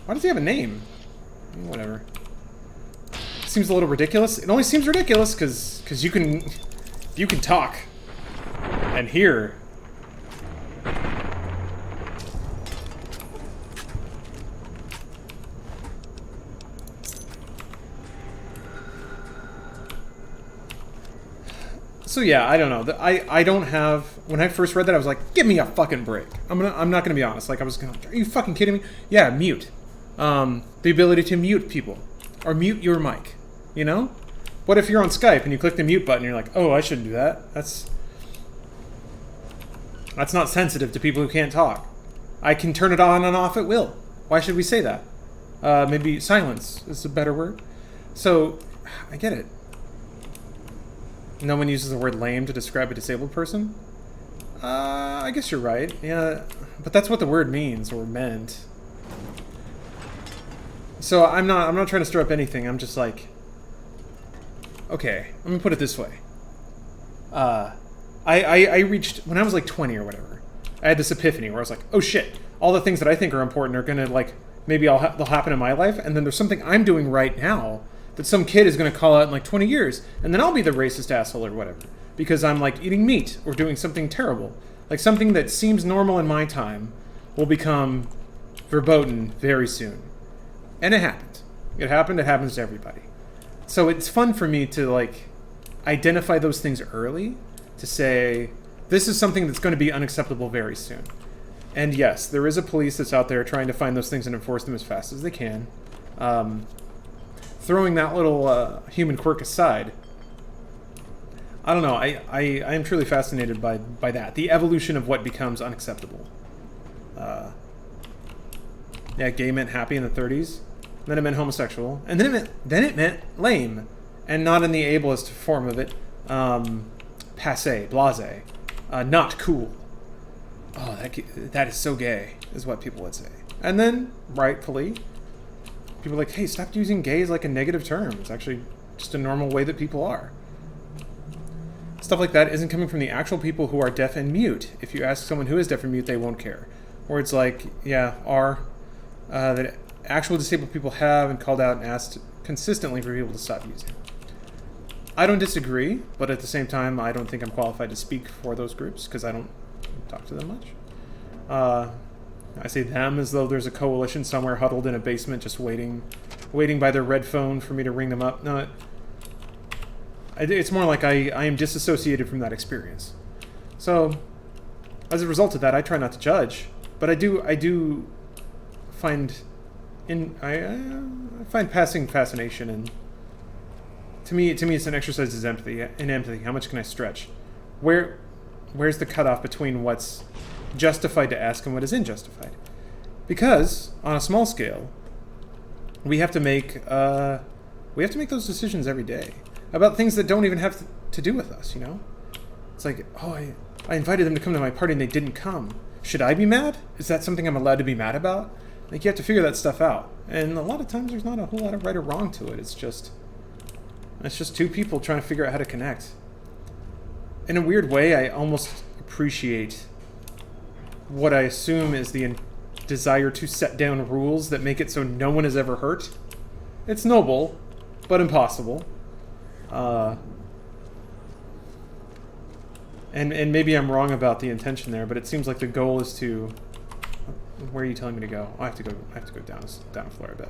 Why does he have a name? Whatever. Seems a little ridiculous. It only seems ridiculous because you can talk and hear. So yeah, I don't know. I don't have. When I first read that, I was like, "Give me a fucking break." I'm not gonna be honest. Like I was gonna. Are you fucking kidding me? Yeah, mute. The ability to mute people or mute your mic. You know, what if you're on Skype and you click the mute button and you're like, "Oh, I shouldn't do that." That's not sensitive to people who can't talk. I can turn it on and off at will. Why should we say that? Maybe silence is a better word. So, I get it. No one uses the word lame to describe a disabled person? I guess you're right. Yeah, but that's what the word means or meant. So I'm not trying to stir up anything. I'm just like, okay, let me put it this way. I reached, when I was like 20 or whatever, I had this epiphany where I was like, oh shit, all the things that I think are important are gonna like, maybe they'll happen in my life, and then there's something I'm doing right now that some kid is going to call out in like 20 years, and then I'll be the racist asshole or whatever, because I'm like eating meat or doing something terrible. Like something that seems normal in my time will become verboten very soon. And it happened. It happened, it happens to everybody. So it's fun for me to like identify those things early, to say, this is something that's going to be unacceptable very soon. And yes, there is a police that's out there trying to find those things and enforce them as fast as they can. Throwing that little human quirk aside, I don't know. I am truly fascinated by that. The evolution of what becomes unacceptable. Yeah, gay meant happy in the 30s. Then it meant homosexual, and then it meant lame, and not in the ableist form of it. Passé, blasé, not cool. Oh, that is so gay, is what people would say. And then, rightfully, people are like, hey, stop using gay as like a negative term. It's actually just a normal way that people are. Stuff like that isn't coming from the actual people who are deaf and mute. If you ask someone who is deaf and mute, they won't care. Or it's like, yeah, that actual disabled people have and called out and asked consistently for people to stop using. I don't disagree, but at the same time, I don't think I'm qualified to speak for those groups because I don't talk to them much. I say them as though there's a coalition somewhere huddled in a basement just waiting by their red phone for me to ring them up. No, it's more like I am disassociated from that experience. So, as a result of that, I try not to judge, but I do find I find passing fascination, and to me it's an exercise in empathy. How much can I stretch? Where's the cutoff between what's justified to ask and what is unjustified? Because on a small scale, we have to make those decisions every day. about things that don't even have to do with us, you know? It's like, oh, I invited them to come to my party and they didn't come. Should I be mad? Is that something I'm allowed to be mad about? Like, you have to figure that stuff out. And a lot of times there's not a whole lot of right or wrong to it. It's just two people trying to figure out how to connect. In a weird way, I almost appreciate what I assume is the desire to set down rules that make it so no one is ever hurt. It's noble, but impossible. And maybe I'm wrong about the intention there, but it seems like the goal is to... Where are you telling me to go? I have to go down a floor, I bet.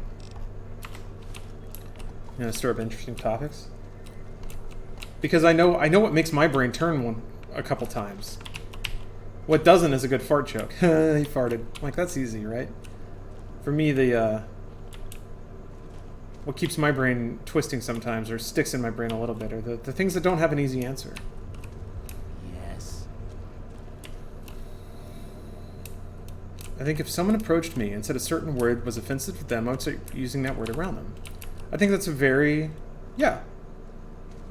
You gonna stir up interesting topics? Because I know what makes my brain turn a couple times. What doesn't is a good fart joke. He farted. Like, that's easy, right? For me, what keeps my brain twisting sometimes, or sticks in my brain a little bit, are the things that don't have an easy answer. Yes. I think if someone approached me and said a certain word was offensive to them, I would start using that word around them. I think that's a very... Yeah.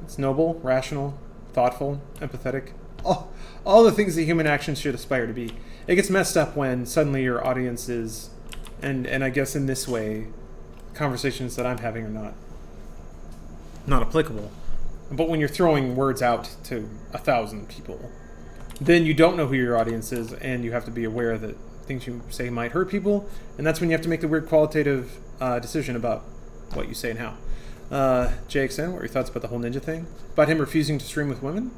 It's noble, rational, thoughtful, empathetic. All the things that human actions should aspire to be. It gets messed up when suddenly your audience is... And I guess in this way, conversations that I'm having are not applicable. But when you're throwing words out to 1,000 people, then you don't know who your audience is, and you have to be aware that things you say might hurt people, and that's when you have to make the weird qualitative decision about what you say and how. JXN, what are your thoughts about the whole ninja thing? About him refusing to stream with women?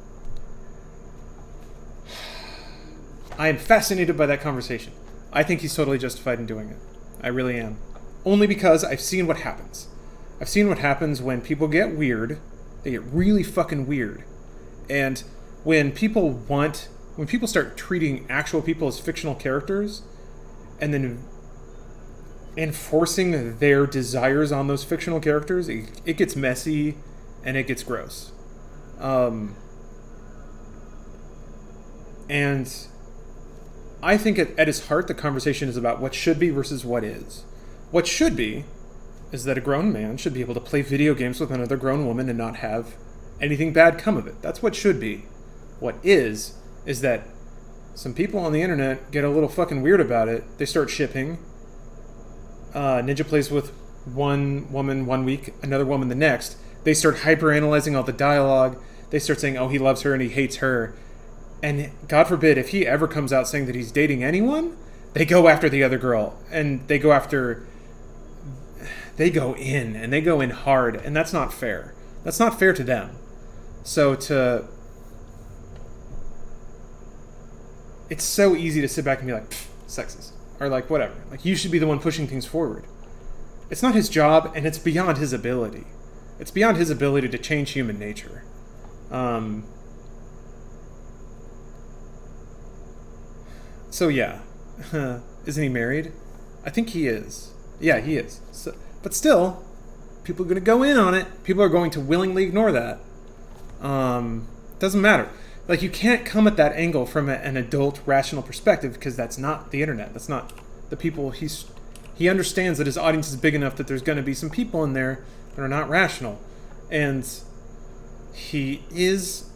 I am fascinated by that conversation. I think he's totally justified in doing it. I really am. Only because I've seen what happens. I've seen what happens when people get weird. They get really fucking weird. And when people start treating actual people as fictional characters and then enforcing their desires on those fictional characters, it gets messy and it gets gross. And I think at its heart, the conversation is about what should be versus what is. What should be is that a grown man should be able to play video games with another grown woman and not have anything bad come of it. That's what should be. What is that some people on the internet get a little fucking weird about it. They start shipping. Ninja plays with one woman one week, another woman the next. They start hyper-analyzing all the dialogue. They start saying, oh, he loves her and he hates her. And God forbid, if he ever comes out saying that he's dating anyone, they go after the other girl. And they go in, and they go in hard. And that's not fair. That's not fair to them. So it's so easy to sit back and be like, sexist. Or like, whatever. Like, you should be the one pushing things forward. It's not his job, and it's beyond his ability. It's beyond his ability to change human nature. So yeah. Isn't he married? I think he is. Yeah, he is. So, but still, people are going to go in on it. People are going to willingly ignore that. Doesn't matter. Like, you can't come at that angle from an adult, rational perspective, because that's not the internet. That's not the people. He understands that his audience is big enough that there's going to be some people in there that are not rational. And he is...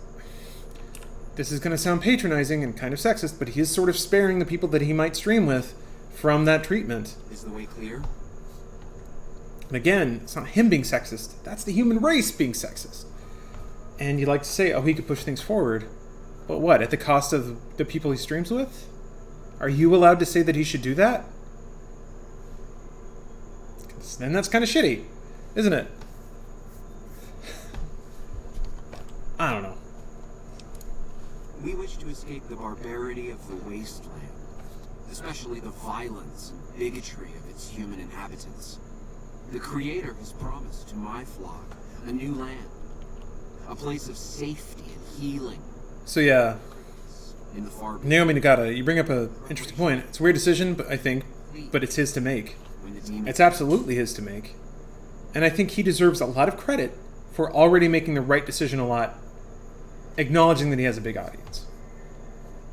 This is going to sound patronizing and kind of sexist, but he is sort of sparing the people that he might stream with from that treatment. Is the way clear? And again, it's not him being sexist. That's the human race being sexist. And you like to say, oh, he could push things forward. But what, at the cost of the people he streams with? Are you allowed to say that he should do that? Then that's kind of shitty, isn't it? I don't know. We wish to escape the barbarity of the wasteland, especially the violence and bigotry of its human inhabitants. The Creator has promised to my flock a new land, a place of safety and healing. So yeah, in the far Naomi Nagata, you bring up an interesting point. It's a weird decision, but I think, but it's his to make. It's absolutely his to make. And I think he deserves a lot of credit for already making the right decision a lot, acknowledging that he has a big audience.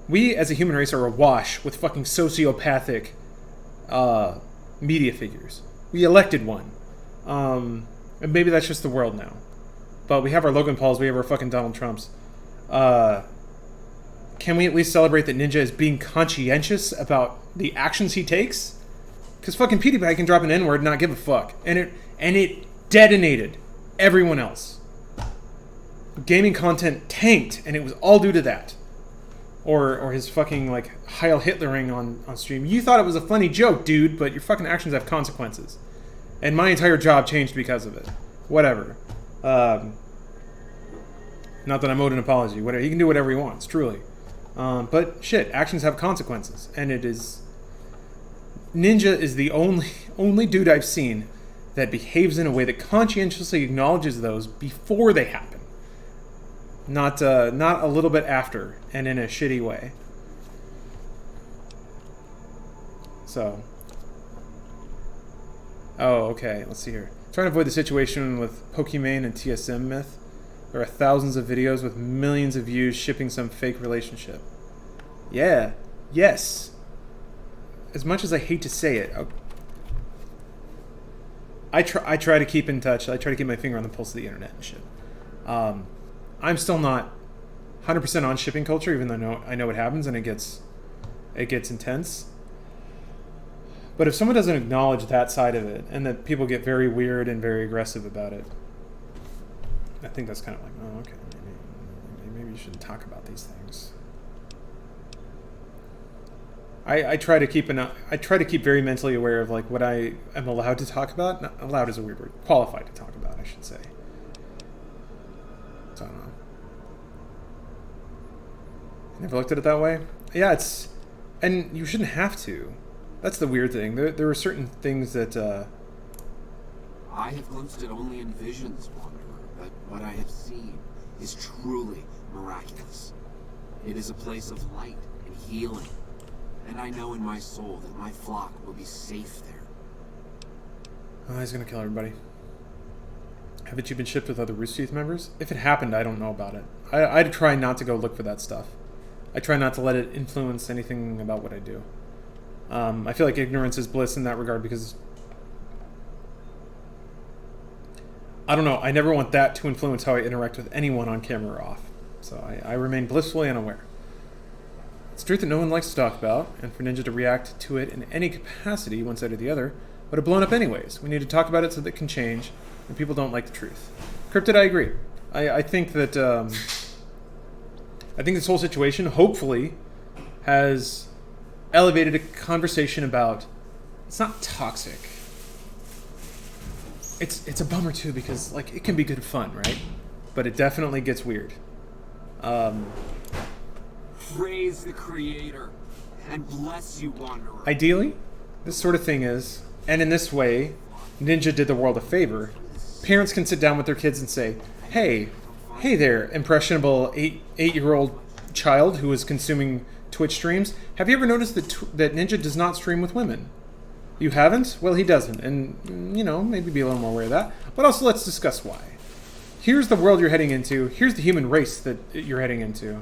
We, as a human race, are awash with fucking sociopathic media figures. We elected one. And maybe that's just the world now. but we have our Logan Pauls, we have our fucking Donald Trumps. Can we at least celebrate that Ninja is being conscientious about the actions he takes? Because fucking PewDiePie can drop an N-word and not give a fuck. And it detonated everyone else. Gaming content tanked, and it was all due to that. Or his fucking, like, Heil Hitlering on stream. You thought it was a funny joke, dude, but your fucking actions have consequences. And my entire job changed because of it. Whatever. Not that I'm owed an apology. Whatever. He can do whatever he wants, truly. But shit, actions have consequences, and it is... Ninja is the only dude I've seen that behaves in a way that conscientiously acknowledges those before they happen. Not a little bit after, and in a shitty way. So... Oh, okay, let's see here. Trying to avoid the situation with Pokimane and TSM Myth. There are thousands of videos with millions of views shipping some fake relationship. Yeah. Yes. As much as I hate to say it, I try to keep in touch. I try to keep my finger on the pulse of the internet and shit. I'm still not 100% on shipping culture, even though I know it happens and it gets intense. But if someone doesn't acknowledge that side of it, and that people get very weird and very aggressive about it, I think that's kind of like, oh, okay, maybe you shouldn't talk about these things. I try to keep very mentally aware of like what I am allowed to talk about. Not allowed is a weird word. Qualified to talk about, I should say. So I don't know. Never looked at it that way. Yeah, and you shouldn't have to. That's the weird thing. There are certain things that. I have glimpsed it only in visions, Wanderer, but what I have seen is truly miraculous. It is a place of light and healing, and I know in my soul that my flock will be safe there. Oh, he's gonna kill everybody. Haven't you been shipped with other Rooster Teeth members? If it happened, I don't know about it. I try not to go look for that stuff. I try not to let it influence anything about what I do. I feel like ignorance is bliss in that regard because I don't know. I never want that to influence how I interact with anyone on camera or off. So I remain blissfully unaware. It's truth that no one likes to talk about, and for Ninja to react to it in any capacity, one side or the other, would have blown up anyways. We need to talk about it so that it can change, and people don't like the truth. Cryptid, I agree. I think that I think this whole situation hopefully has elevated a conversation about, it's not toxic. It's a bummer too because like it can be good fun, right? But it definitely gets weird. Praise the Creator and bless you, Wanderer. Ideally, this sort of thing is, and in this way, Ninja did the world a favor. Parents can sit down with their kids and say, hey there, impressionable 8-year-old child who is consuming Twitch streams. Have you ever noticed that Ninja does not stream with women? You haven't? Well, he doesn't. And, you know, maybe be a little more aware of that. But also, let's discuss why. Here's the world you're heading into. Here's the human race that you're heading into.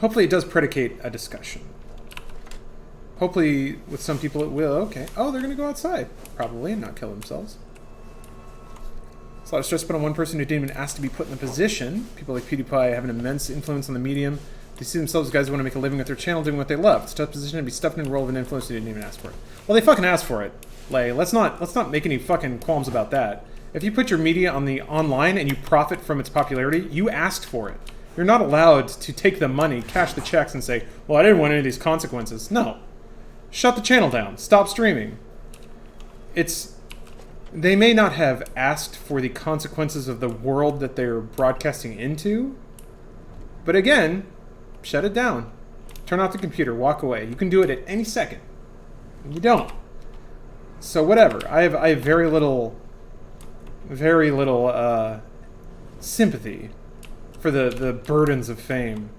Hopefully it does predicate a discussion. Hopefully, with some people it will. Okay. Oh, they're going to go outside, probably, and not kill themselves. It's a lot of stress put on one person who didn't even ask to be put in the position. People like PewDiePie have an immense influence on the medium. They see themselves as guys who want to make a living with their channel doing what they love. It's a tough position to be stuffed in a role of an influence who didn't even ask for it. Well, they fucking asked for it. Like, let's not make any fucking qualms about that. If you put your media on the online and you profit from its popularity, you asked for it. You're not allowed to take the money, cash the checks, and say, well, I didn't want any of these consequences. No. Shut the channel down. Stop streaming. They may not have asked for the consequences of the world that they're broadcasting into, but again, shut it down. Turn off the computer. Walk away. You can do it at any second. You don't. So whatever. I have very little sympathy for the burdens of fame.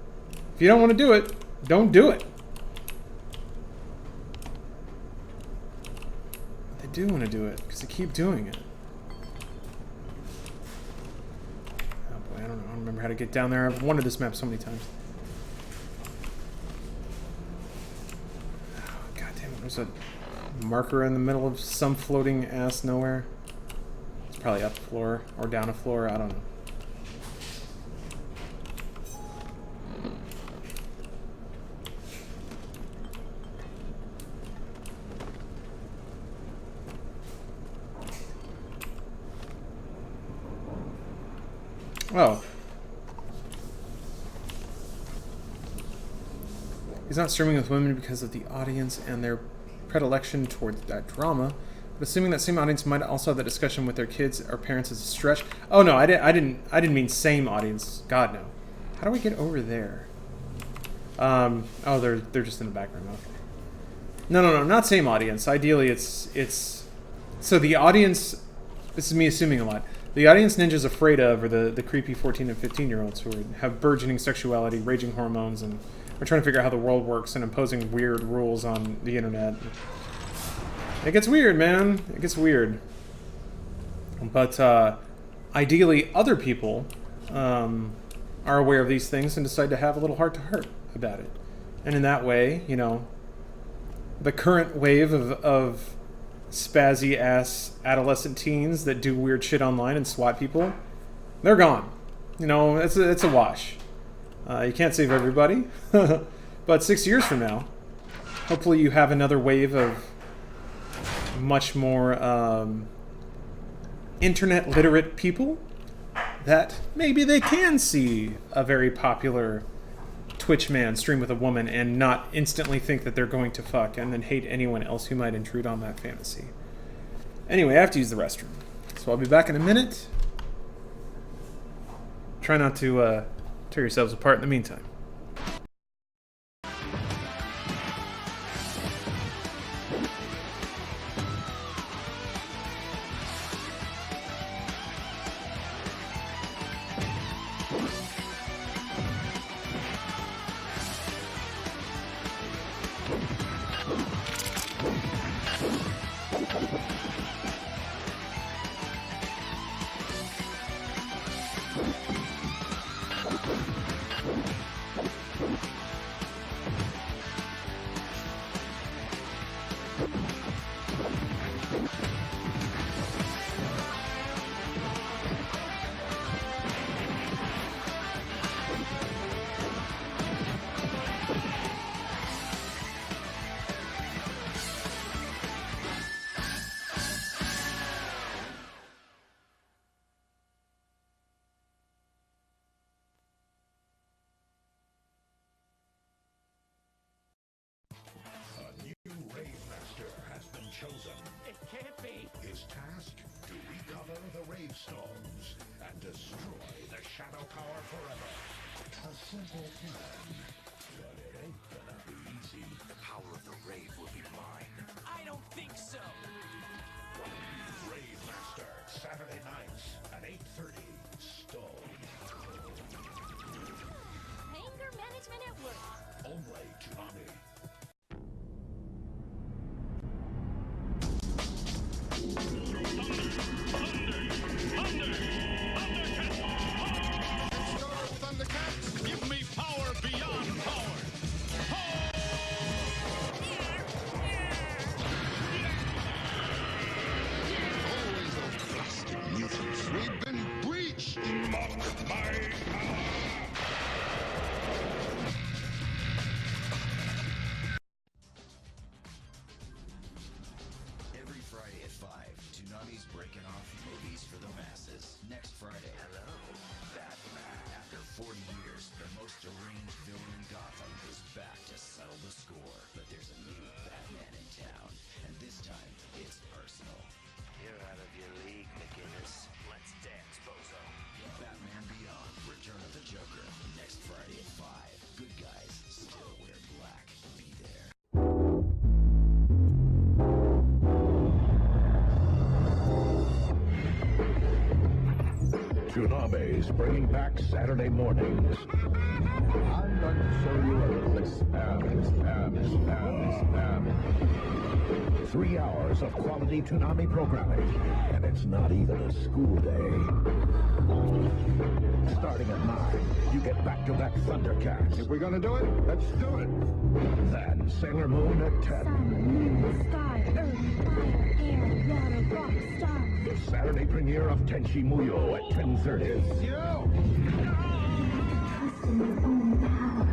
If you don't want to do it, don't do it. They do want to do it because they keep doing it. Oh boy, I don't remember how to get down there. I've wanted this map so many times. Oh, God damn it! There's a marker in the middle of some floating ass nowhere. It's probably up a floor or down a floor. I don't know. Oh. He's not streaming with women because of the audience and their predilection towards that drama, but assuming that same audience might also have that discussion with their kids or parents is a stretch. Oh no, I didn't mean same audience. God no. How do we get over there? Oh, they're just in the background. Okay. No, not same audience. Ideally, it's so the audience. This is me assuming a lot. The audience Ninja's afraid of are the creepy 14 and 15-year-olds who have burgeoning sexuality, raging hormones, and are trying to figure out how the world works and imposing weird rules on the internet. It gets weird, man. It gets weird. But ideally, other people are aware of these things and decide to have a little heart-to-heart about it. And in that way, you know, the current wave of spazzy-ass adolescent teens that do weird shit online and swat people, they're gone. You know, it's a wash. You can't save everybody. But 6 years from now, hopefully you have another wave of much more internet literate people that maybe they can see a very popular Twitch man stream with a woman and not instantly think that they're going to fuck and then hate anyone else who might intrude on that fantasy. Anyway, I have to use the restroom, so I'll be back in a minute. Try not to tear yourselves apart in the meantime. It can't be. His task, to recover the Rave Stones and destroy the Shadow Tower forever. A simple plan, but it ain't gonna be easy. The power of the Rave will be mine. I don't think so. Rave Master, Saturday nights at 8:30. Stone. Anger management at work. Only Toonami. Thundercats, give me power beyond power. Always those plastic mutants. We've been breached. Mock my power. Every Friday at 5, Toonami's breaking off movies for the masses. Next Friday, hello, Batman. After 40 years, the most deranged villain in Gotham is back to settle the score. But there's a new Batman in town, and this time, it's personal. You're out of your league, McGinnis. Let's dance, bozo. Batman Beyond, Return of the Joker. Next Friday at 5. Good guys still wear black. Be there. Toonami's bringing back Saturday mornings. I'm going to show you a little spam. 3 hours of quality Toonami programming, and it's not even a school day. Starting at 9, you get back-to-back Thundercats. If we're gonna do it, let's do it. Then Sailor Moon at 10. Sun, moon, star, earth, fire, air, water, rock, star, The Saturday premiere of Tenchi Muyo at 10:30.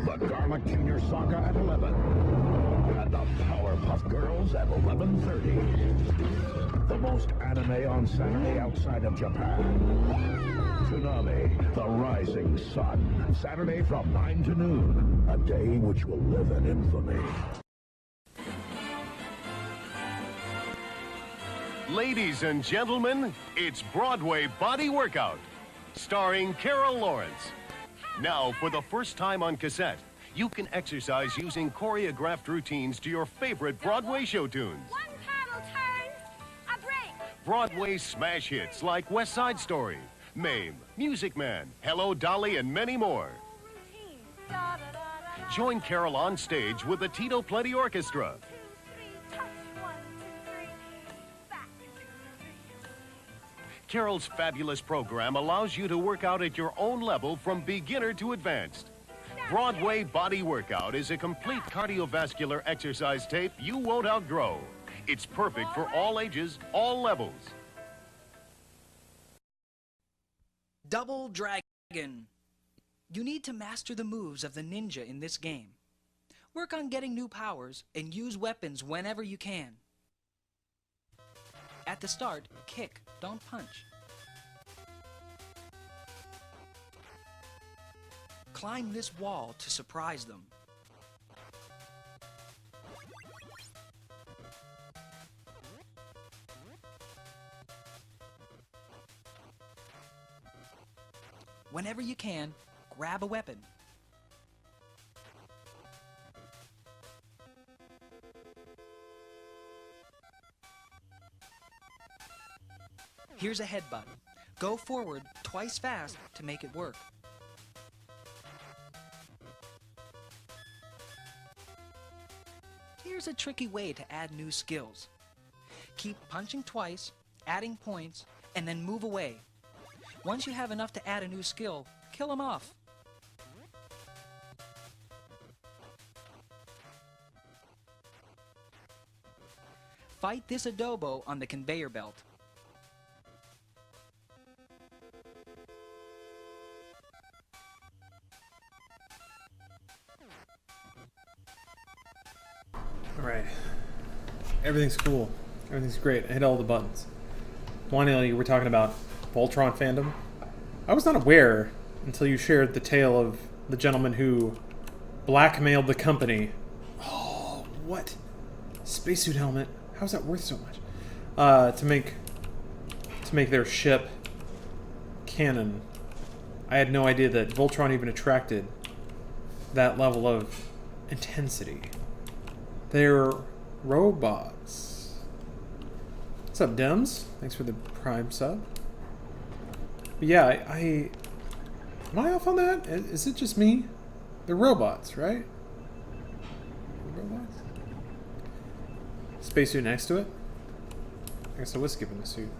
The Garlic Junior Saga at 11. And the Powerpuff Girls at 11:30. The most anime on Saturday outside of Japan. Tsunami, The Rising Sun. Saturday from 9 to noon. A day which will live in infamy. Ladies and gentlemen, it's Broadway Body Workout, starring Carol Lawrence. Now, for the first time on cassette, you can exercise using choreographed routines to your favorite Broadway show tunes. One paddle turn, a break. Broadway smash hits like West Side Story, Mame, Music Man, Hello Dolly, and many more. Join Carol on stage with the Tito Plenty Orchestra. Carol's fabulous program allows you to work out at your own level from beginner to advanced. Broadway Body Workout is a complete cardiovascular exercise tape you won't outgrow. It's perfect for all ages, all levels. Double Dragon. You need to master the moves of the ninja in this game. Work on getting new powers and use weapons whenever you can. At the start, kick, don't punch. Climb this wall to surprise them. Whenever you can, grab a weapon. Here's a headbutt. Go forward twice fast to make it work. Here's a tricky way to add new skills. Keep punching twice, adding points, and then move away. Once you have enough to add a new skill, kill him off. Fight this adobo on the conveyor belt. Alright. Everything's cool. Everything's great. I hit all the buttons. Wanny, you were talking about Voltron fandom. I was not aware until you shared the tale of the gentleman who blackmailed the company. Oh, what? Spacesuit helmet. How's that worth so much? To make their ship canon. I had no idea that Voltron even attracted that level of intensity. They're robots. What's up, Dems? Thanks for the Prime sub. But yeah, am I off on that? Is it just me? They're robots, right? Robots? Spacesuit next to it? I guess I was skipping the suit.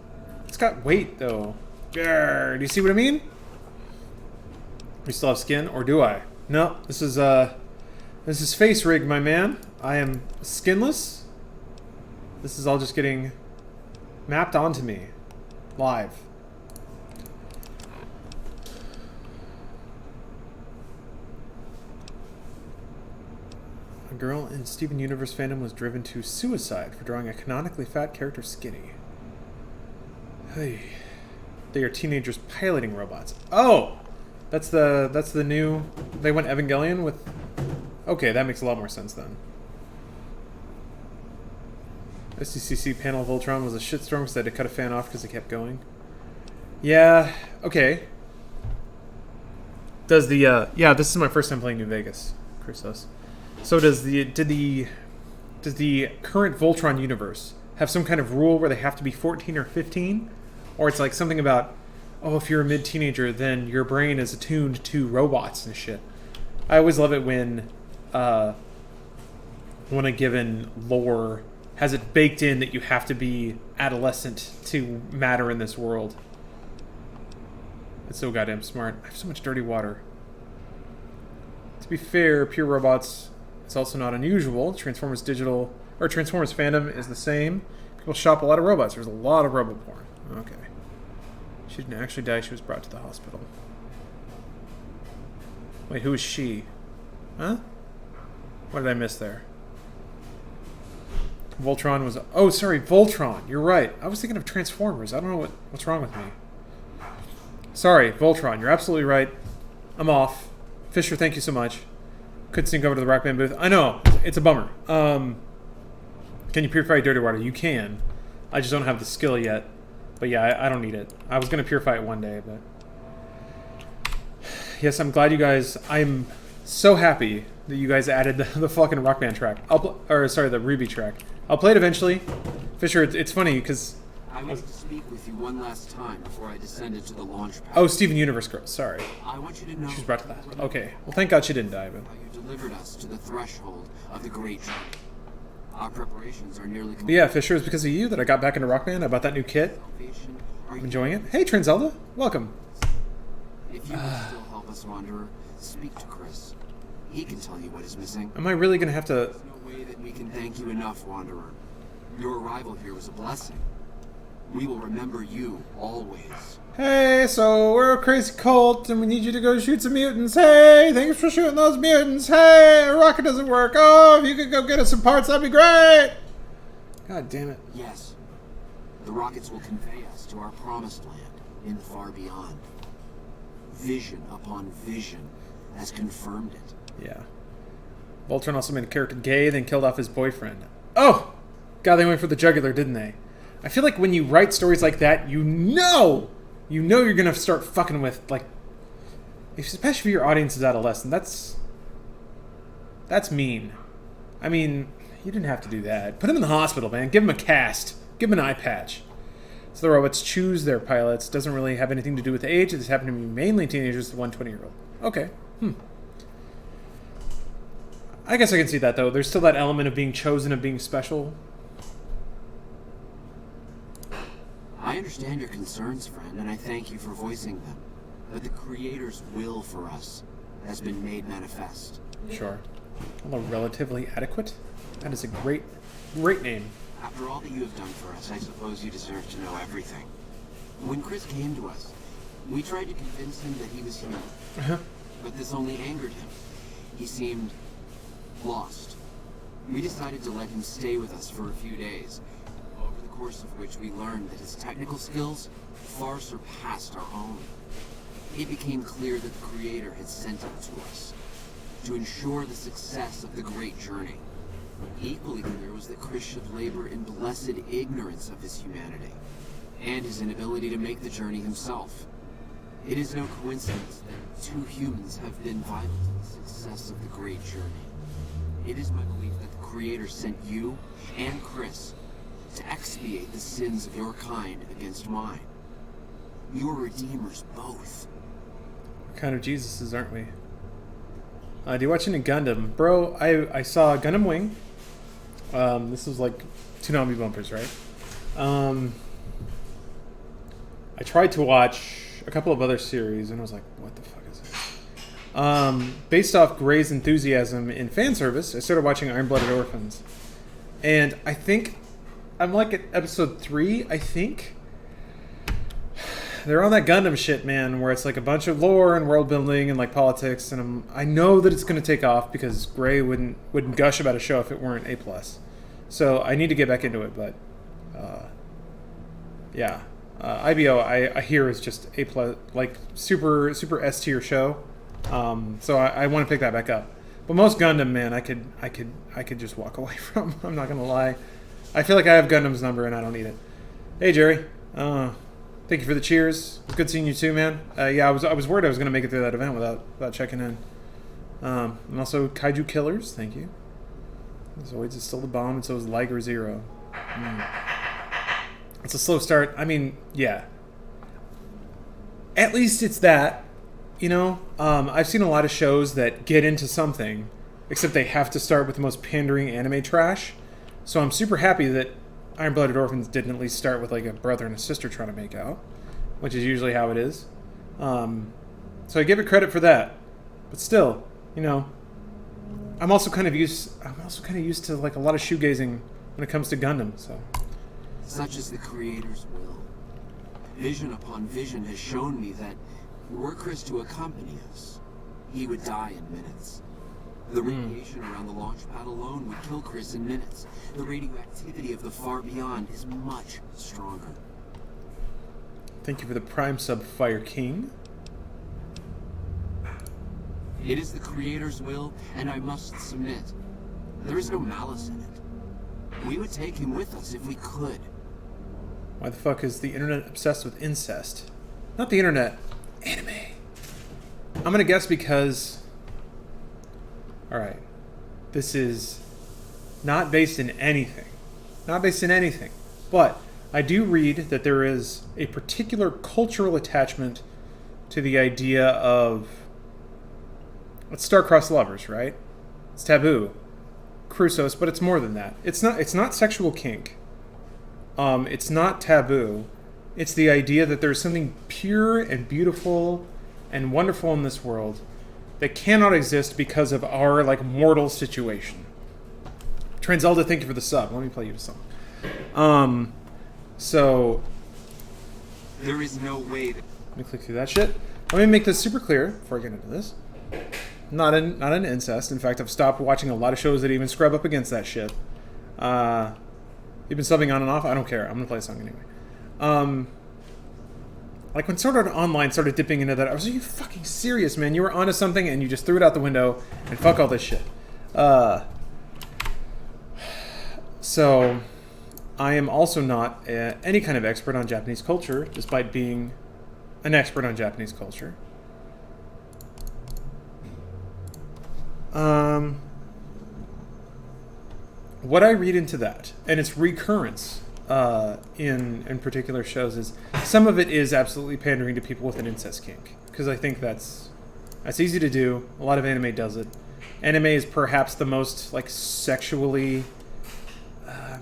It's got weight, though. Grr, do you see what I mean? We still have skin, or do I? No, this is face rig, my man. I am skinless. This is all just getting mapped onto me. Live. A girl in Steven Universe fandom was driven to suicide for drawing a canonically fat character skinny. Hey. They are teenagers piloting robots. Oh! That's the new... They went Evangelion with... Okay, that makes a lot more sense then. SDCC panel Voltron was a shitstorm because they had to cut a fan off because it kept going. Yeah, okay. Does the, yeah, this is my first time playing New Vegas, Chrysos. So does the current Voltron universe have some kind of rule where they have to be 14 or 15? Or it's like something about, oh, if you're a mid-teenager, then your brain is attuned to robots and shit. I always love it when a given lore has it baked in that you have to be adolescent to matter in this world. It's so goddamn smart. I have so much dirty water. To be fair, pure robots is also not unusual. Transformers fandom is the same. People shop a lot of robots. There's a lot of robot porn. Okay. She didn't actually die, she was brought to the hospital. Wait, who is she? Huh? What did I miss there? Voltron was... Oh, sorry, Voltron. You're right. I was thinking of Transformers. I don't know what's wrong with me. Sorry, Voltron. You're absolutely right. I'm off. Fisher, thank you so much. Could sneak over to the Rock Band booth. I know. It's a bummer. Can you purify dirty water? You can. I just don't have the skill yet. But yeah, I don't need it. I was going to purify it one day, but... Yes, I'm glad you guys... I'm so happy that you guys added the fucking Rock Band track. The Ruby track. I'll play it eventually. Fisher, it's funny, because... I wanted to speak with you one last time before I descended to the launch pad. Oh, Steven Universe girl. Sorry. I want you to know... She's brought to that. Okay. Well, thank God she didn't die, but... How you delivered us to the threshold of the great journey. Our preparations are nearly complete. But yeah, Fisher, it's because of you that I got back into Rock Band. I bought that new kit. I'm enjoying it. Hey, Trinzelda. Welcome. If you can still help us, Wanderer, speak to Chris. He can tell you what is missing. Am I really going to have to... There's no way that we can thank you enough, Wanderer. Your arrival here was a blessing. We will remember you always. Hey, so we're a crazy cult, and we need you to go shoot some mutants. Hey, thanks for shooting those mutants. Hey, our rocket doesn't work. Oh, if you could go get us some parts, that'd be great. God damn it. Yes. The rockets will convey us to our promised land in the far beyond. Vision upon vision has confirmed it. Yeah. Voltron also made a character gay, then killed off his boyfriend. Oh! God, they went for the jugular, didn't they? I feel like when you write stories like that, you know you're gonna start fucking with, like, especially if your audience is adolescent. That's mean. I mean, you didn't have to do that. Put him in the hospital, man. Give him a cast. Give him an eye patch. So the robots choose their pilots. Doesn't really have anything to do with age. This happened to be mainly teenagers to 120-year-old. Okay. I guess I can see that, though. There's still that element of being chosen, of being special. I understand your concerns, friend, and I thank you for voicing them. But the Creator's will for us has been made manifest. Sure. Although relatively adequate. That is a great name. After all that you have done for us, I suppose you deserve to know everything. When Chris came to us, we tried to convince him that he was human. But this only angered him. He seemed lost. We decided to let him stay with us for a few days, over the course of which we learned that his technical skills far surpassed our own. It became clear that the Creator had sent him to us to ensure the success of the great journey. Equally clear was that Chris should labor in blessed ignorance of his humanity and his inability to make the journey himself. It is no coincidence that two humans have been vital to the success of the great journey. It is my belief that the Creator sent you and Chris to expiate the sins of your kind against mine. You're redeemers both. What kind of Jesuses, aren't we? Do you watch any Gundam? Bro, I saw Gundam Wing. This was like Toonami bumpers, right? I tried to watch a couple of other series, and I was like, what the fuck is this? Based off Gray's enthusiasm in fan service, I started watching Iron-Blooded Orphans. And I think I'm like at episode 3, I think. They're on that Gundam shit, man, where it's like a bunch of lore and world building and like politics, and I know that it's going to take off because Gray wouldn't gush about a show if it weren't A+. So I need to get back into it, but yeah, IBO I hear is just A+, like super S tier show. So I want to pick that back up. But most Gundam, man, I could just walk away from. I'm not gonna lie. I feel like I have Gundam's number and I don't need it. Hey Jerry. Thank you for the cheers. It was good seeing you too, man. Yeah, I was worried I was going to make it through that event without checking in. And also, Kaiju Killers, thank you. Zoids is still the bomb, and so is Liger Zero. It's a slow start. I mean, yeah. At least it's that, you know? I've seen a lot of shows that get into something, except they have to start with the most pandering anime trash. So I'm super happy that Iron-Blooded Orphans didn't at least start with like a brother and a sister trying to make out, which is usually how it is. So I give it credit for that, but still, you know, I'm also kind of used to like a lot of shoegazing when it comes to Gundam. So such is the Creator's will. Vision upon vision has shown me that were Chris to accompany us, he would die in minutes. The radiation around the launch pad alone would kill Chris in minutes. The radioactivity of the far beyond is much stronger. Thank you for the Prime sub, Fire King. It is the Creator's will, and I must submit. There is no malice in it. We would take him with us if we could. Why the fuck is the internet obsessed with incest? Not the internet. Anime. I'm gonna guess because... Alright. This is not based in anything. Not based in anything. But I do read that there is a particular cultural attachment to the idea of... It's star-crossed lovers, right? It's taboo. Crusoe's, but it's more than that. It's not sexual kink. It's not taboo. It's the idea that there's something pure and beautiful and wonderful in this world that cannot exist because of our, like, mortal situation. Transelda, thank you for the sub. Let me play you a song. So... There is no way that... Let me click through that shit. Let me make this super clear before I get into this. Not an incest. In fact, I've stopped watching a lot of shows that even scrub up against that shit. You've been subbing on and off? I don't care. I'm gonna play a song anyway. Like when Sword Art Online started dipping into that, I was like, are you fucking serious, man? You were onto something and you just threw it out the window and fuck all this shit. So, I am also not any kind of expert on Japanese culture, despite being an expert on Japanese culture. What I read into that, and its recurrence in particular shows, is some of it is absolutely pandering to people with an incest kink, because I think that's easy to do. A lot of anime does it. Anime is perhaps the most like sexually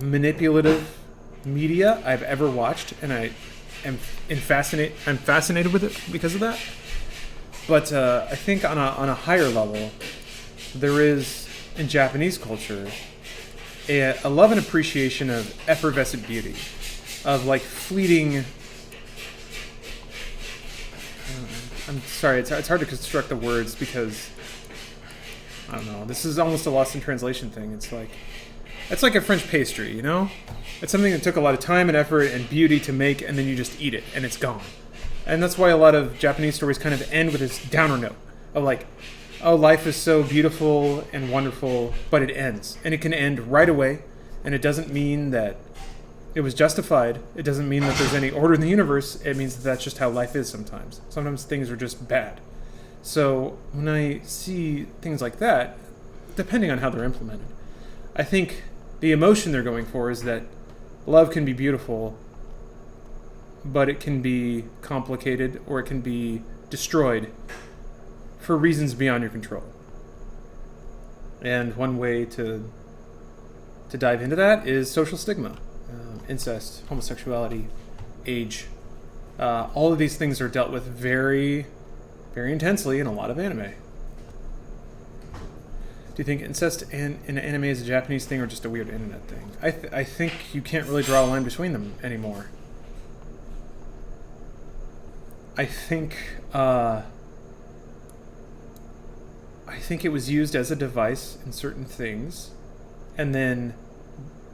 manipulative media I've ever watched, and I'm fascinated with it because of that. But I think on a higher level, there is in Japanese culture a love and appreciation of effervescent beauty, of like fleeting. I'm sorry, it's hard to construct the words because I don't know. This is almost a lost in translation thing. It's like a French pastry, you know? It's something that took a lot of time and effort and beauty to make, and then you just eat it and it's gone. And that's why a lot of Japanese stories kind of end with this downer note of like, oh, life is so beautiful and wonderful, but it ends. And it can end right away, and it doesn't mean that it was justified. It doesn't mean that there's any order in the universe. It means that that's just how life is sometimes. Sometimes things are just bad. So when I see things like that, depending on how they're implemented, I think the emotion they're going for is that love can be beautiful, but it can be complicated or it can be destroyed for reasons beyond your control. And one way to dive into that is social stigma, incest, homosexuality, age. All of these things are dealt with very, very intensely in a lot of anime. Do you think incest in anime is a Japanese thing or just a weird internet thing? I think you can't really draw a line between them anymore. I think it was used as a device in certain things, and then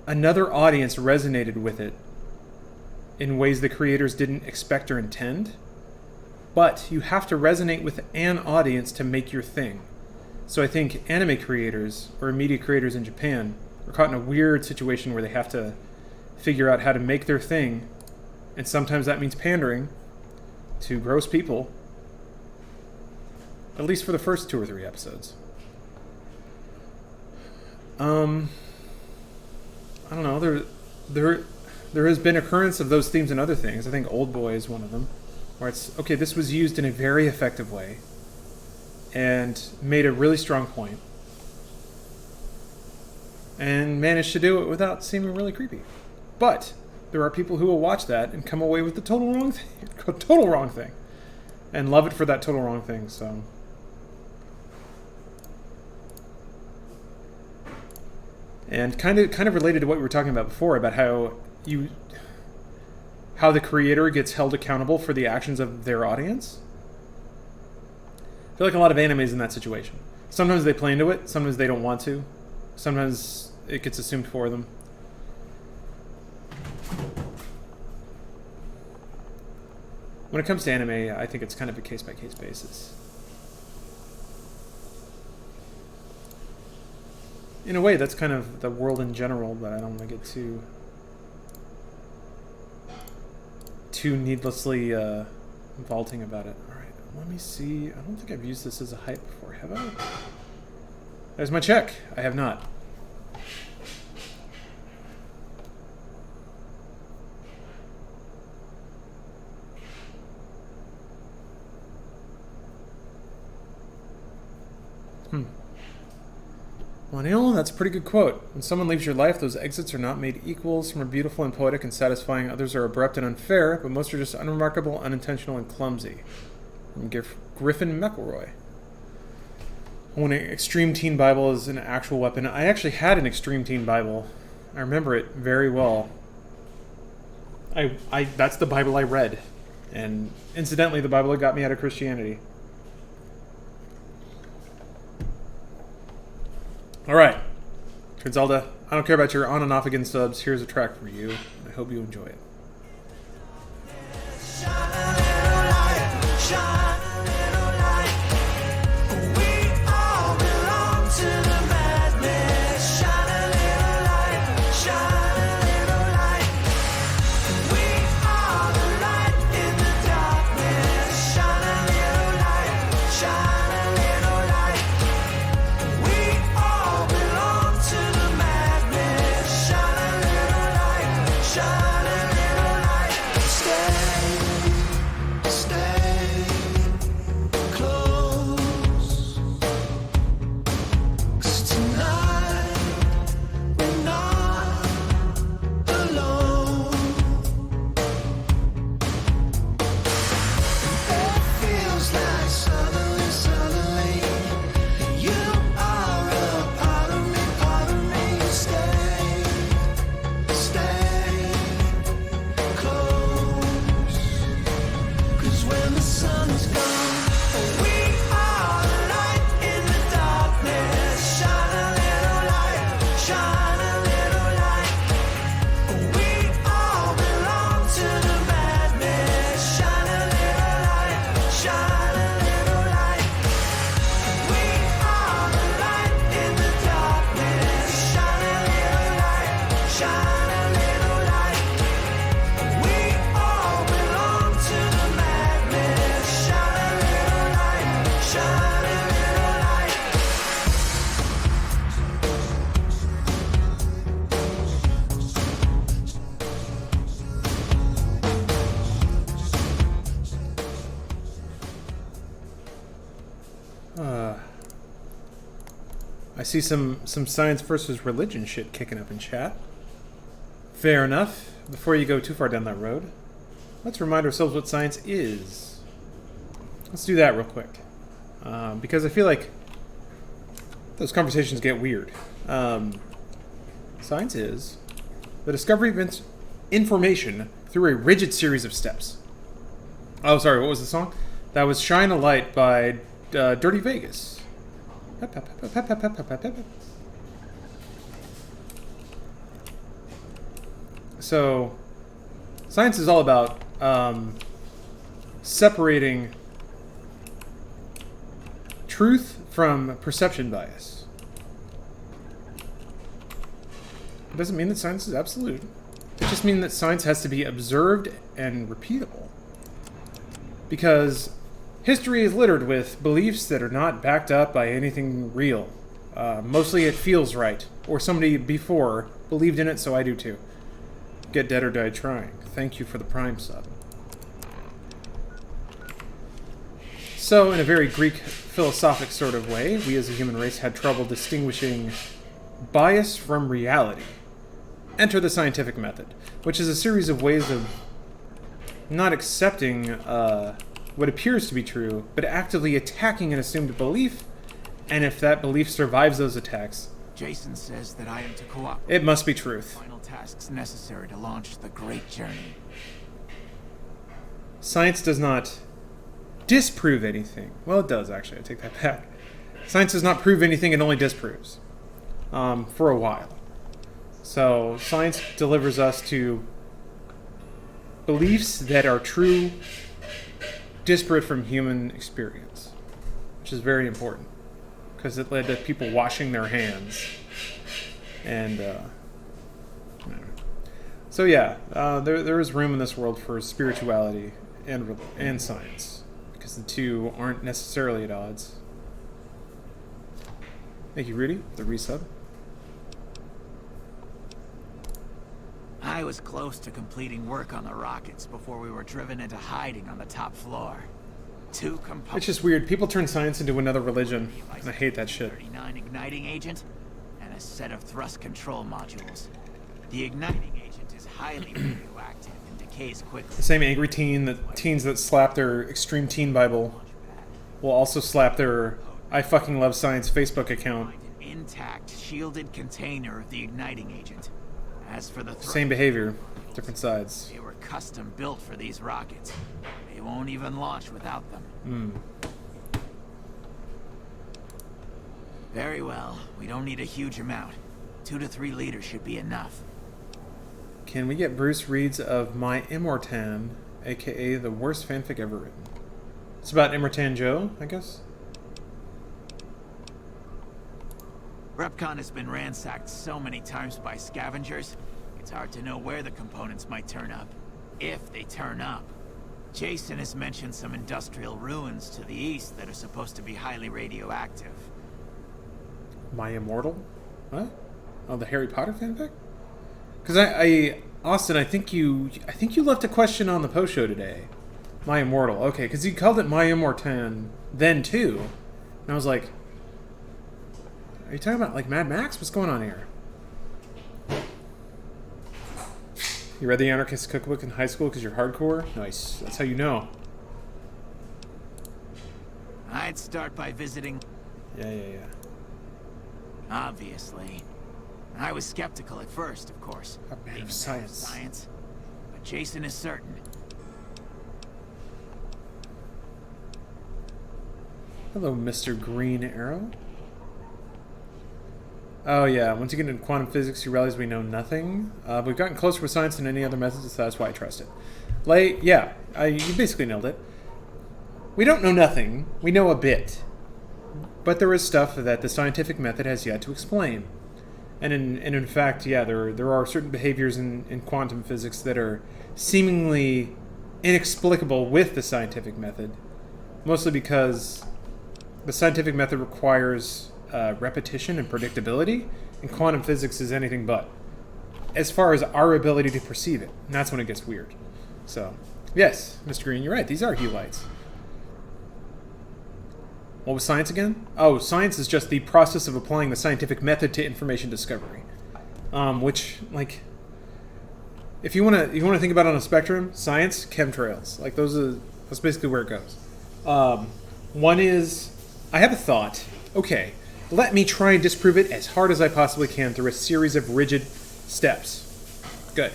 another audience resonated with it in ways the creators didn't expect or intend. But you have to resonate with an audience to make your thing. So I think anime creators or media creators in Japan are caught in a weird situation where they have to figure out how to make their thing, and sometimes that means pandering to gross people. At least for the first 2 or 3 episodes. I don't know. There has been occurrence of those themes in other things. I think Old Boy is one of them, where it's okay. This was used in a very effective way, and made a really strong point, and managed to do it without seeming really creepy. But there are people who will watch that and come away with the total wrong thing, and love it for that total wrong thing. So. And kind of related to what we were talking about before, about how how the creator gets held accountable for the actions of their audience. I feel like a lot of anime is in that situation. Sometimes they play into it, sometimes they don't want to. Sometimes it gets assumed for them. When it comes to anime, I think it's kind of a case-by-case basis. In a way, that's kind of the world in general, but I don't want to get too needlessly vaulting about it. Alright, let me see. I don't think I've used this as a hype before, have I? There's my check. I have not. Well, Neil, that's a pretty good quote. When someone leaves your life, those exits are not made equal. Some are beautiful and poetic and satisfying. Others are abrupt and unfair, but most are just unremarkable, unintentional, and clumsy. From Griffin McElroy. When an Extreme Teen Bible is an actual weapon. I actually had an Extreme Teen Bible. I remember it very well. That's the Bible I read. And incidentally, the Bible that got me out of Christianity. Alright, Trinzelda, I don't care about your on and off again subs. Here's a track for you. I hope you enjoy it. I see some science versus religion shit kicking up in chat. Fair enough. Before you go too far down that road, let's remind ourselves what science is. Let's do that real quick. Because I feel like those conversations get weird. Science is the discovery of information through a rigid series of steps. Oh, sorry, what was the song? That was Shine a Light by Dirty Vegas. So, science is all about separating truth from perception bias. It doesn't mean that science is absolute. It just means that science has to be observed and repeatable. Because history is littered with beliefs that are not backed up by anything real. Mostly it feels right, or somebody before believed in it, so I do too. Get dead or die trying. Thank you for the Prime sub. So, in a very Greek philosophic sort of way, we as a human race had trouble distinguishing bias from reality. Enter the scientific method, which is a series of ways of not accepting what appears to be true, but actively attacking an assumed belief, and if that belief survives those attacks, Jason says that I am to cooperate. It must be truth. Final tasks necessary to launch the great journey. science does not disprove anything. Well, it does, actually. I take that back. Science does not prove anything, it only disproves. For a while. So, science delivers us to beliefs that are true, disparate from human experience. Which is very important. Because it led to people washing their hands. And, so yeah, there is room in this world for spirituality and science. Because the two aren't necessarily at odds. Thank you, Rudy, for the resub. I was close to completing work on the rockets before we were driven into hiding on the top floor. Two components. It's just weird. People turn science into another religion, and I hate that shit. 39 igniting agent and a set of thrust control modules. The igniting agent is highly radioactive and decays quickly. The same angry teens that slap their Extreme Teen Bible will also slap their I Fucking Love Science Facebook account. An intact, shielded container of the igniting agent. As for the same behavior, different sides. They were custom built for these rockets. They won't even launch without them. Very well. We don't need a huge amount. 2 to 3 liters should be enough. Can we get Bruce reads of My Immortan, aka the worst fanfic ever written? It's about Immortan Joe, I guess? Repcon has been ransacked so many times by scavengers, it's hard to know where the components might turn up. If they turn up. Jason has mentioned some industrial ruins to the east that are supposed to be highly radioactive. My Immortal? What? Oh, the Harry Potter fanfic? Because Austin, I think you left a question on the post show today. My Immortal. Okay, because you called it My Immortan then too. And I was like, are you talking about like Mad Max? What's going on here? You read the Anarchist Cookbook in high school because you're hardcore? Nice. That's how you know. I'd start by visiting... Yeah. Obviously. I was skeptical at first, of course. A man of science. But Jason is certain. Hello, Mr. Green Arrow. Oh yeah, once you get into quantum physics, you realize we know nothing. We've gotten closer with science than any other methods, so that's why I trust it. Yeah, you basically nailed it. We don't know nothing. We know a bit. But there is stuff that the scientific method has yet to explain. And in fact, yeah, there are certain behaviors in quantum physics that are seemingly inexplicable with the scientific method. Mostly because the scientific method requires repetition and predictability, and quantum physics is anything but. As far as our ability to perceive it, and that's when it gets weird. So, yes, Mr. Green, you're right. These are helites. What was science again? Oh, science is just the process of applying the scientific method to information discovery. Which, like, if you wanna think about it on a spectrum, science, chemtrails, like that's basically where it goes. One is, I have a thought. Okay, let me try and disprove it as hard as I possibly can through a series of rigid steps. Good.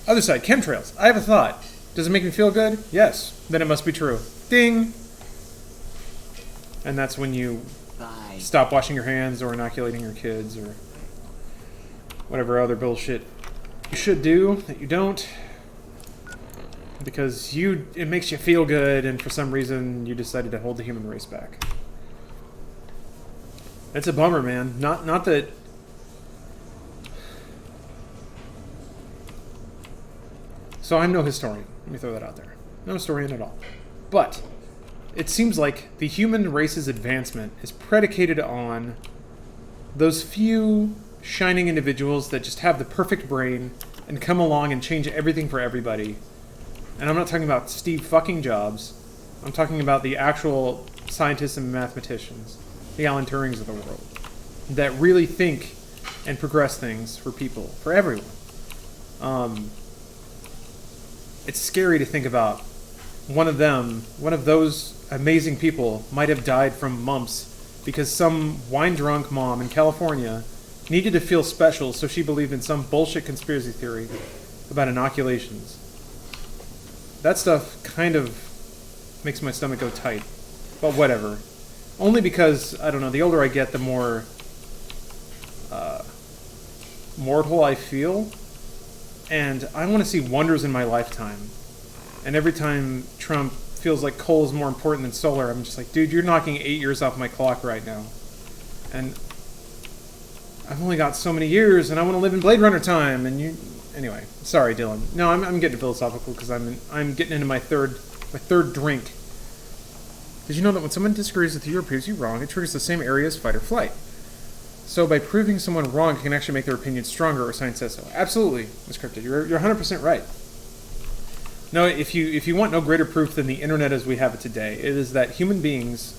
Other side, chemtrails. I have a thought. Does it make me feel good? Yes. Then it must be true. Ding! And that's when you stop washing your hands or inoculating your kids or whatever other bullshit you should do that you don't. Because it makes you feel good, and for some reason you decided to hold the human race back. It's a bummer, man. Not that... So I'm no historian. Let me throw that out there. No historian at all. But it seems like the human race's advancement is predicated on those few shining individuals that just have the perfect brain and come along and change everything for everybody. And I'm not talking about Steve fucking Jobs. I'm talking about the actual scientists and mathematicians, the Alan Turings of the world, that really think and progress things for people, for everyone. It's scary to think about one of those amazing people might have died from mumps because some wine-drunk mom in California needed to feel special, so she believed in some bullshit conspiracy theory about inoculations. that stuff kind of makes my stomach go tight. But whatever. Only because, I don't know, the older I get, the more mortal I feel. And I want to see wonders in my lifetime. And every time Trump feels like coal is more important than solar, I'm just like, dude, you're knocking 8 years off my clock right now. And I've only got so many years, and I want to live in Blade Runner time, and you... Anyway, sorry, Dylan. No, I'm getting philosophical because I'm getting into my third drink. Did you know that when someone disagrees with you or proves you wrong, it triggers the same area as fight or flight? So by proving someone wrong, it can actually make their opinion stronger, or science says so. Absolutely, Ms. Cryptid. You're 100% right. No, if you want no greater proof than the internet as we have it today, it is that human beings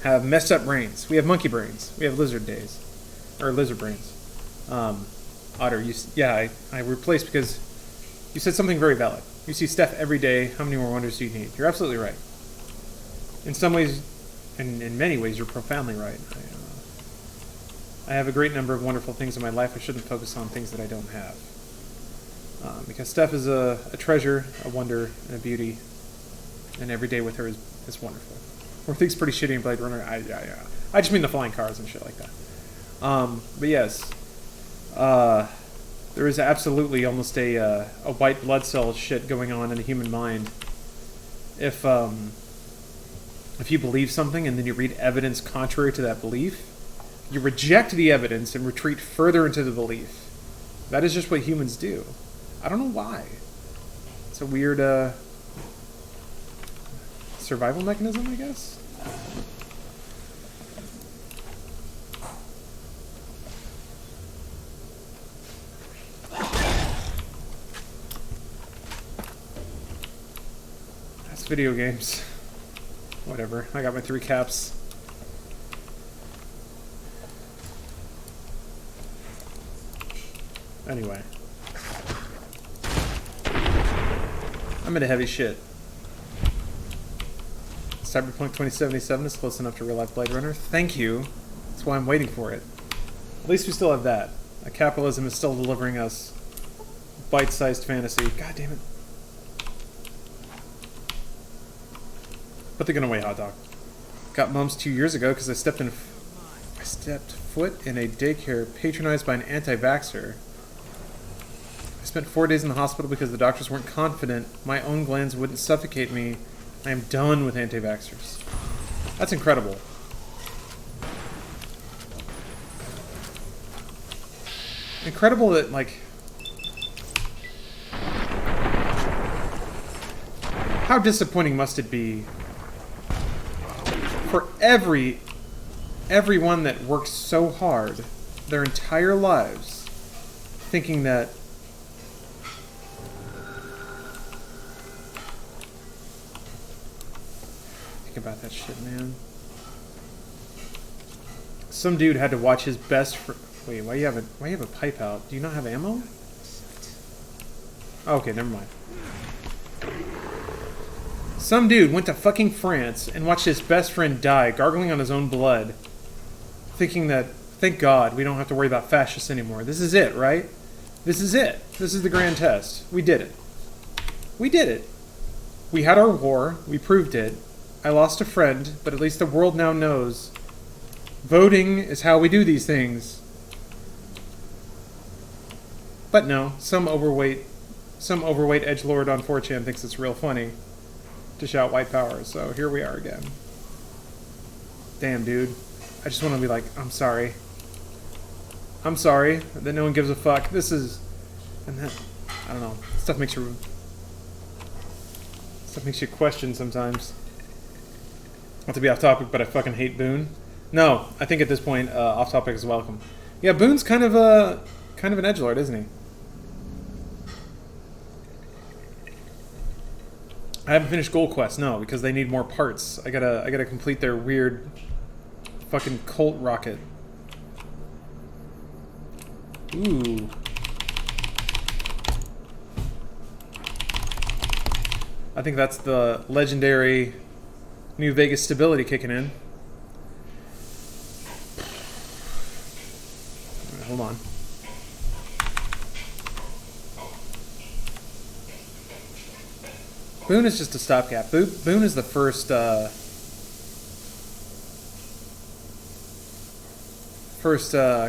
have messed up brains. We have monkey brains. We have lizard brains. Otter, I replaced because you said something very valid. You see Steph every day. How many more wonders do you need? You're absolutely right. In some ways, and in many ways, you're profoundly right. I have a great number of wonderful things in my life. I shouldn't focus on things that I don't have. Because Steph is a treasure, a wonder, and a beauty. And every day with her is wonderful. Or things pretty shitty in Blade Runner. I just mean the flying cars and shit like that. But yes. There is absolutely almost a white blood cell shit going on in the human mind. If you believe something and then you read evidence contrary to that belief, you reject the evidence and retreat further into the belief. That is just what humans do. I don't know why. It's a weird survival mechanism, I guess? That's video games. Whatever. I got my 3 caps. Anyway. I'm into heavy shit. Cyberpunk 2077 is close enough to real-life Blade Runner. Thank you. That's why I'm waiting for it. At least we still have that. Capitalism is still delivering us bite-sized fantasy. God damn it. Put the gun away, hot dog. Got mumps 2 years ago because I stepped foot in a daycare patronized by an anti-vaxxer. I spent 4 days in the hospital because the doctors weren't confident my own glands wouldn't suffocate me. I am done with anti-vaxxers. That's incredible. Incredible that, like... How disappointing must it be for everyone that works so hard their entire lives thinking that about that shit, man. Some dude had to watch his best friend. Wait, why you have a pipe out? Do you not have ammo? Okay, never mind. Some dude went to fucking France and watched his best friend die, gargling on his own blood, thinking that, thank God, we don't have to worry about fascists anymore. This is it, right? This is it. This is the grand test. We did it. We did it. We had our war. We proved it. I lost a friend, but at least the world now knows. Voting is how we do these things. But no, some overweight edgelord on 4chan thinks it's real funny to shout white power, so here we are again. Damn, dude. I just want to be like, I'm sorry. I'm sorry that no one gives a fuck. This is... And that... I don't know. Stuff makes you question sometimes. Not to be off topic, but I fucking hate Boone. No, I think at this point, off topic is welcome. Yeah, Boone's kind of an edgelord, isn't he? I haven't finished Gold Quest, no, because they need more parts. I gotta complete their weird fucking cult rocket. Ooh. I think that's the legendary New Vegas stability kicking in. Right, hold on. Boone is just a stopgap. Boone is the first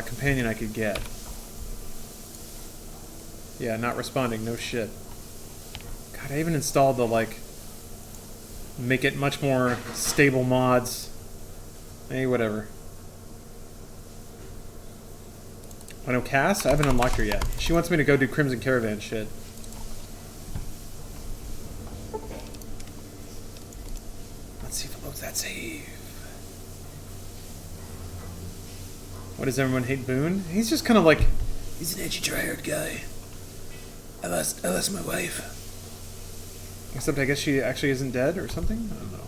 companion I could get. Yeah, not responding. No shit. God, I even installed the, like, make it much more stable mods. Hey, whatever. I know Cass? I haven't unlocked her yet. She wants me to go do Crimson Caravan shit. Let's see if it loads that save. What, does everyone hate Boone? He's just kind of like... He's an edgy tryhard guy. I lost my wife. Except I guess she actually isn't dead or something? I don't know.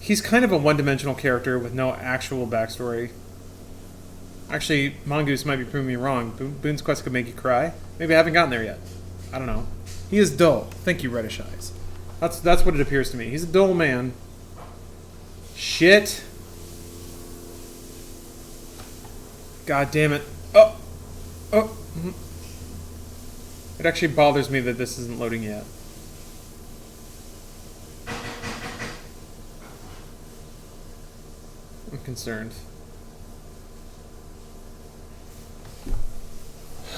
He's kind of a one-dimensional character with no actual backstory. Actually, Mongoose might be proving me wrong. Boone's quest could make you cry. Maybe I haven't gotten there yet. I don't know. He is dull. Thank you, Reddish Eyes. That's what it appears to me. He's a dull man. Shit. God damn it. Oh! Oh! It actually bothers me that this isn't loading yet. I'm concerned.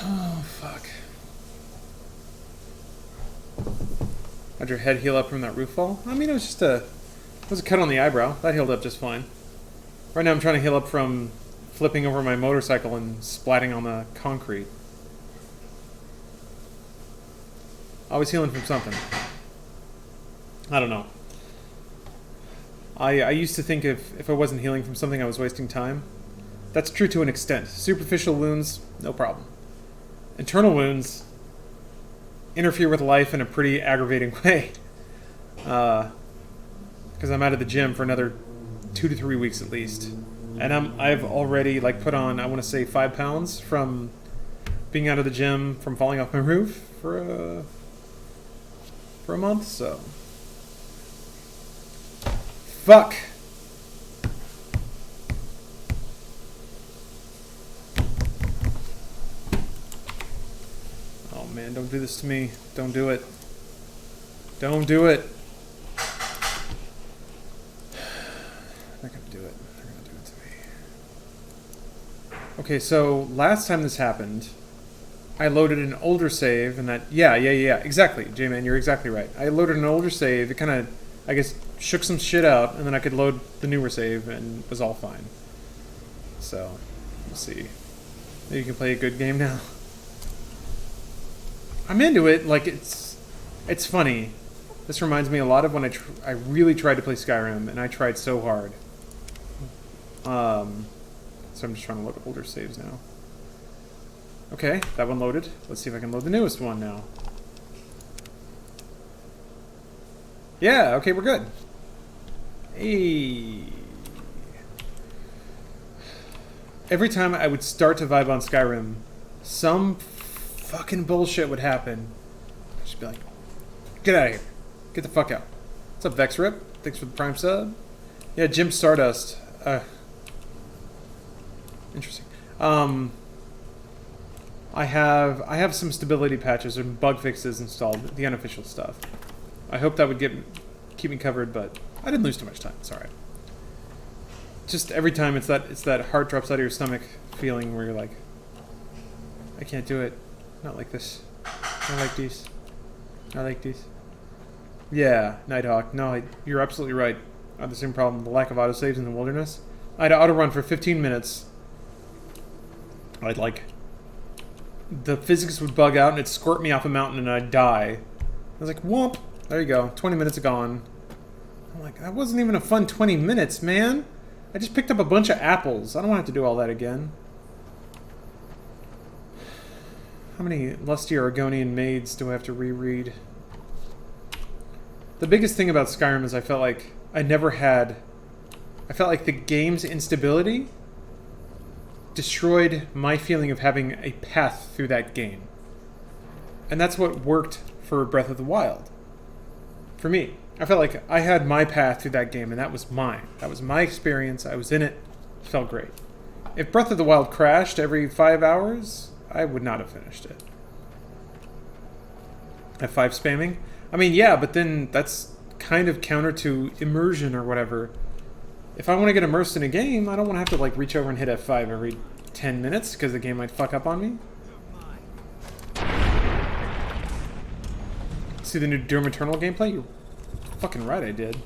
Oh, fuck. How'd your head heal up from that roof fall? I mean, it was just it was a cut on the eyebrow. That healed up just fine. Right now I'm trying to heal up from flipping over my motorcycle and splatting on the concrete. Always healing from something. I don't know. I used to think if I wasn't healing from something, I was wasting time. That's true to an extent. Superficial wounds, no problem. Internal wounds interfere with life in a pretty aggravating way. Because I'm out of the gym for another 2 to 3 weeks at least. And I've already like put on, I want to say 5 pounds from being out of the gym, from falling off my roof for a month, so. Fuck! Oh man, don't do this to me. Don't do it. Don't do it. They're gonna do it. They're gonna do it to me. Okay, so last time this happened, I loaded an older save, and that... Yeah, exactly, J-Man, you're exactly right. I loaded an older save, it kind of, I guess, shook some shit out, and then I could load the newer save, and it was all fine. So, we'll see. Maybe you can play a good game now. I'm into it, like, it's funny. This reminds me a lot of when I really tried to play Skyrim, and I tried so hard. So I'm just trying to load older saves now. Okay, that one loaded. Let's see if I can load the newest one now. Yeah, okay, we're good. Hey. Every time I would start to vibe on Skyrim, some fucking bullshit would happen. I'd just be like, get out of here. Get the fuck out. What's up, Vex Rip? Thanks for the Prime sub. Yeah, Jim Stardust. Interesting. I have some stability patches and bug fixes installed, the unofficial stuff. I hope that would keep me covered, but I didn't lose too much time. It's alright. Just every time it's that heart drops out of your stomach feeling where you're like, I can't do it. Not like this. Not like these. Not like these. Yeah, Nighthawk. No, you're absolutely right. I had the same problem. The lack of autosaves in the wilderness. I had to auto run for 15 minutes. I'd like... The physics would bug out and it'd squirt me off a mountain and I'd die. I was like, whoop! There you go. 20 minutes gone. I'm like, that wasn't even a fun 20 minutes, man. I just picked up a bunch of apples. I don't want to have to do all that again. How many lusty Argonian maids do I have to reread? The biggest thing about Skyrim is I felt like I felt like the game's instability destroyed my feeling of having a path through that game. And that's what worked for Breath of the Wild. For me. I felt like I had my path through that game, and that was mine. That was my experience. I was in it. It felt great. If Breath of the Wild crashed every 5 hours, I would not have finished it. F5 spamming? I mean, yeah, but then that's kind of counter to immersion or whatever. If I want to get immersed in a game, I don't want to have to like reach over and hit F5 every 10 minutes because the game might fuck up on me. See the new Doom Eternal gameplay? You're fucking right, I did.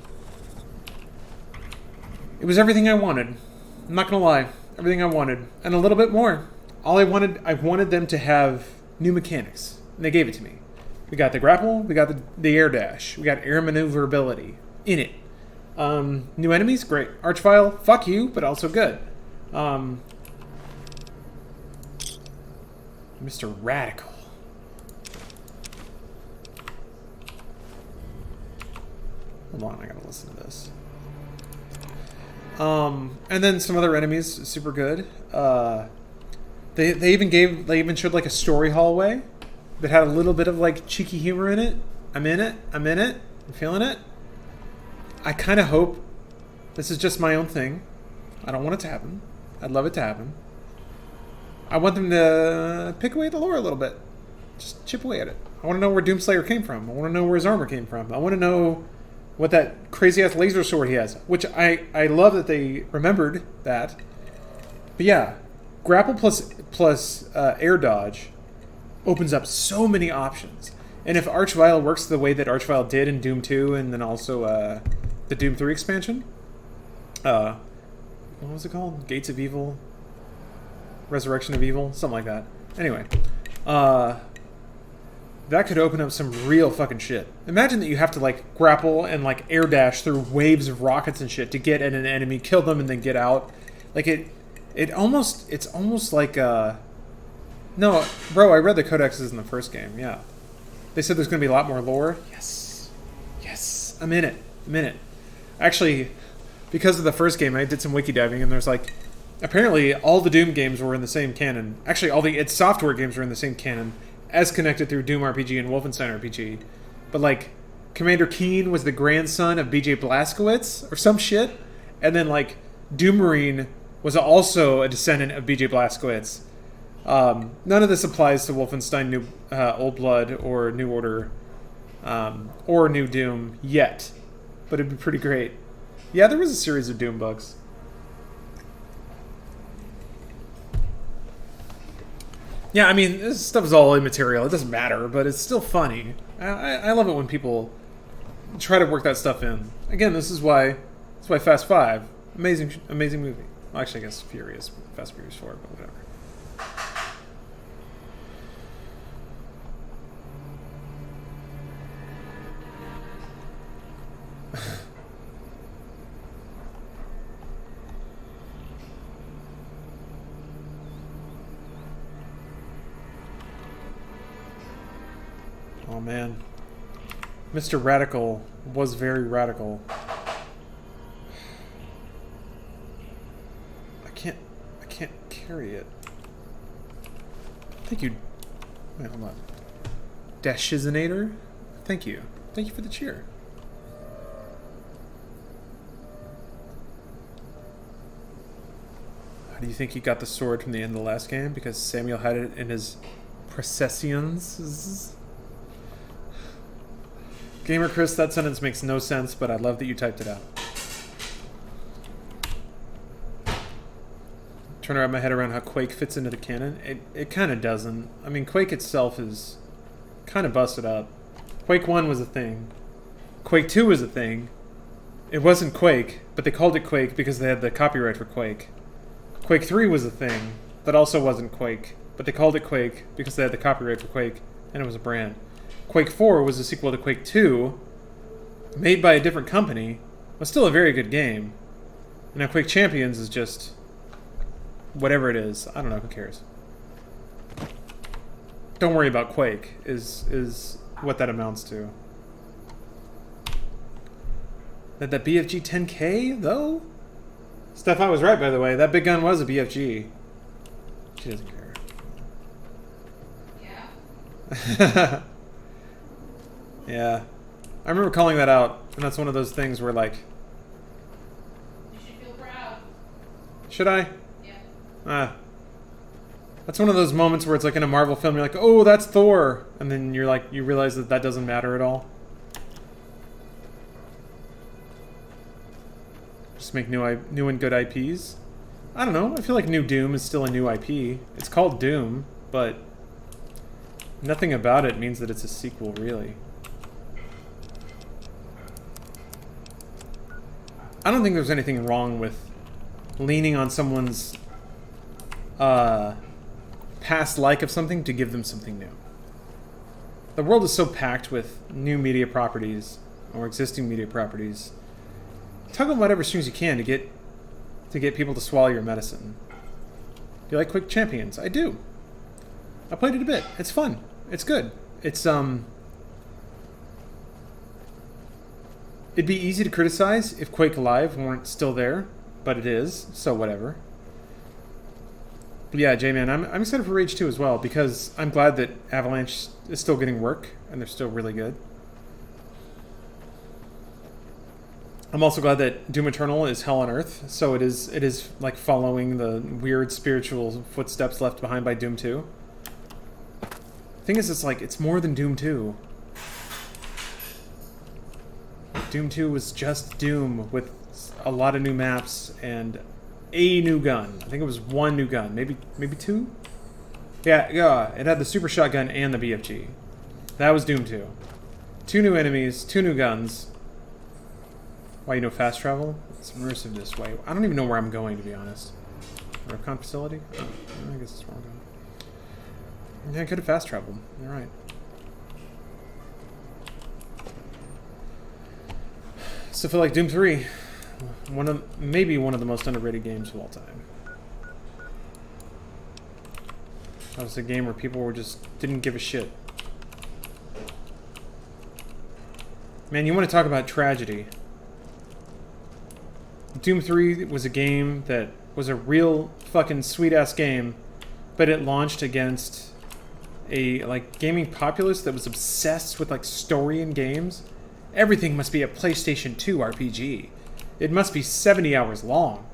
It was everything I wanted. I'm not gonna lie. Everything I wanted. And a little bit more. I wanted them to have new mechanics. And they gave it to me. We got the grapple, we got the air dash, we got air maneuverability in it. New enemies, great. Archvile, fuck you, but also good. Mr. Radical. Hold on, I gotta listen to this. And then some other enemies, super good. They even showed like a story hallway that had a little bit of like cheeky humor in it. I'm in it. I'm feeling it. I kind of hope this is just my own thing. I don't want it to happen. I'd love it to happen. I want them to pick away at the lore a little bit. Just chip away at it. I want to know where Doomslayer came from. I want to know where his armor came from. I want to know what that crazy-ass laser sword he has. Which I love that they remembered that. But yeah, grapple plus air dodge opens up so many options. And if Archvile works the way that Archvile did in Doom 2 and then also the Doom 3 expansion, what was it called? Gates of Evil? Resurrection of Evil? Something like that. Anyway, that could open up some real fucking shit. Imagine that you have to like grapple and like air dash through waves of rockets and shit to get at an enemy, kill them, and then get out. Like it's almost like no, bro, I read the codexes in the first game, yeah. They said there's gonna be a lot more lore. Yes. Yes. I'm in it. Actually, because of the first game, I did some wiki diving and there's like apparently all the Doom games were in the same canon. Actually, all the id Software games were in the same canon as connected through Doom RPG and Wolfenstein RPG. But like Commander Keen was the grandson of BJ Blazkowicz or some shit, and then like Doom Marine was also a descendant of BJ Blazkowicz. None of this applies to Wolfenstein New Old Blood or New Order or New Doom yet, but it'd be pretty great. Yeah, there was a series of Doom books. Yeah, I mean, this stuff is all immaterial. It doesn't matter, but it's still funny. I love it when people try to work that stuff in. Again, that's why Fast 5, amazing movie. Well, actually, I guess Fast and Furious 4, but whatever. Oh man, Mr. Radical was very radical. I can't carry it. Thank you. Wait, hold on. Dashizinator? Thank you for the cheer. How do you think he got the sword from the end of the last game? Because Samuel had it in his processions. Gamer Chris, that sentence makes no sense, but I love that you typed it out. Trying to wrap my head around how Quake fits into the canon. It kind of doesn't. I mean, Quake itself is kind of busted up. Quake 1 was a thing. Quake 2 was a thing. It wasn't Quake, but they called it Quake because they had the copyright for Quake. Quake 3 was a thing that also wasn't Quake, but they called it Quake because they had the copyright for Quake, and it was a brand. Quake 4 was a sequel to Quake 2, made by a different company, but still a very good game. And now Quake Champions is just whatever it is. I don't know, who cares? Don't worry about Quake, is what that amounts to. That BFG 10K, though? Steph, I was right, by the way. That big gun was a BFG. She doesn't care. Yeah. Yeah. I remember calling that out, and that's one of those things where, like... You should feel proud. Should I? Yeah. That's one of those moments where it's like in a Marvel film, you're like, oh, that's Thor! And then you're like, you realize that that doesn't matter at all. make new and good IPs. I don't know. I feel like New Doom is still a new IP. It's called Doom, but nothing about it means that it's a sequel, really. I don't think there's anything wrong with leaning on someone's past like of something to give them something new. The world is so packed with new media properties or existing media properties. Tug on whatever strings you can to get people to swallow your medicine. Do you like Quick Champions? I do. I played it a bit. It's fun. It's good. It's it'd be easy to criticize if Quake Live weren't still there, but it is, so whatever. But yeah, J-Man, I'm excited for Rage 2 as well, because I'm glad that Avalanche is still getting work, and they're still really good. I'm also glad that Doom Eternal is Hell on Earth, so it is like following the weird spiritual footsteps left behind by Doom 2. Thing is, it's more than Doom 2. Doom 2 was just Doom with a lot of new maps and a new gun. I think it was one new gun, maybe two? Yeah, it had the super shotgun and the BFG. That was Doom 2. 2 new enemies, 2 new guns. Why, you know fast travel? It's immersive this way. I don't even know where I'm going, to be honest. Revcon facility? Oh, I guess it's where I'm going. Yeah, I could have fast traveled. You're right. Still feel like Doom 3, maybe one of the most underrated games of all time. That was a game where people didn't give a shit. Man, you want to talk about tragedy. Doom 3 was a game that was a real fucking sweet-ass game, but it launched against a gaming populace that was obsessed with story in games. Everything must be a PlayStation 2 RPG. It must be 70 hours long.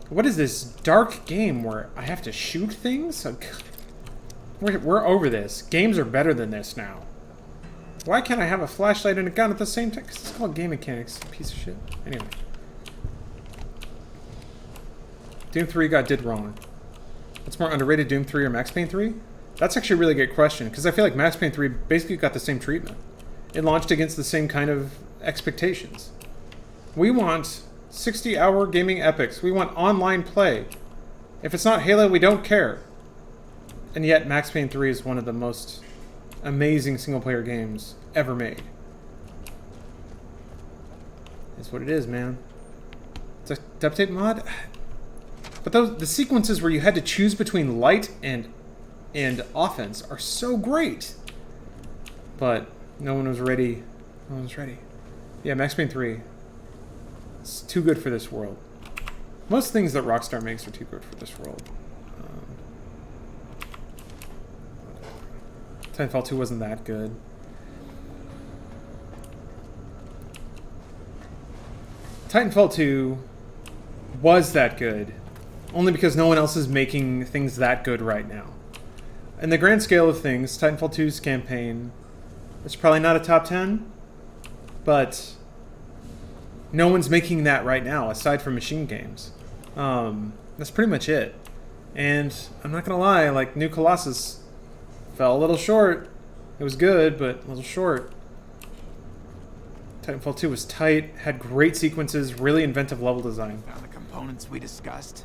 What is this dark game where I have to shoot things? We're over this. Games are better than this now. Why can't I have a flashlight and a gun at the same time? 'Cause it's called game mechanics, piece of shit. Anyway. Doom 3 got did wrong. What's more underrated, Doom 3 or Max Payne 3? That's actually a really good question, because I feel like Max Payne 3 basically got the same treatment. It launched against the same kind of expectations. We want 60-hour gaming epics. We want online play. If it's not Halo, we don't care. And yet, Max Payne 3 is one of the most amazing single-player games ever made. It's what it is, man. It's a duct tape mod? But the sequences where you had to choose between light and offense are so great. But no one was ready. No one was ready. Yeah, Max Payne 3. It's too good for this world. Most things that Rockstar makes are too good for this world. Titanfall 2 wasn't that good. Titanfall 2 was that good, only because no one else is making things that good right now. In the grand scale of things, Titanfall 2's campaign is probably not a top 10, but no one's making that right now, aside from Machine Games. That's pretty much it. And I'm not gonna lie, New Colossus fell a little short. It was good, but a little short. Titanfall 2 was tight, had great sequences, really inventive level design. Found the components we discussed?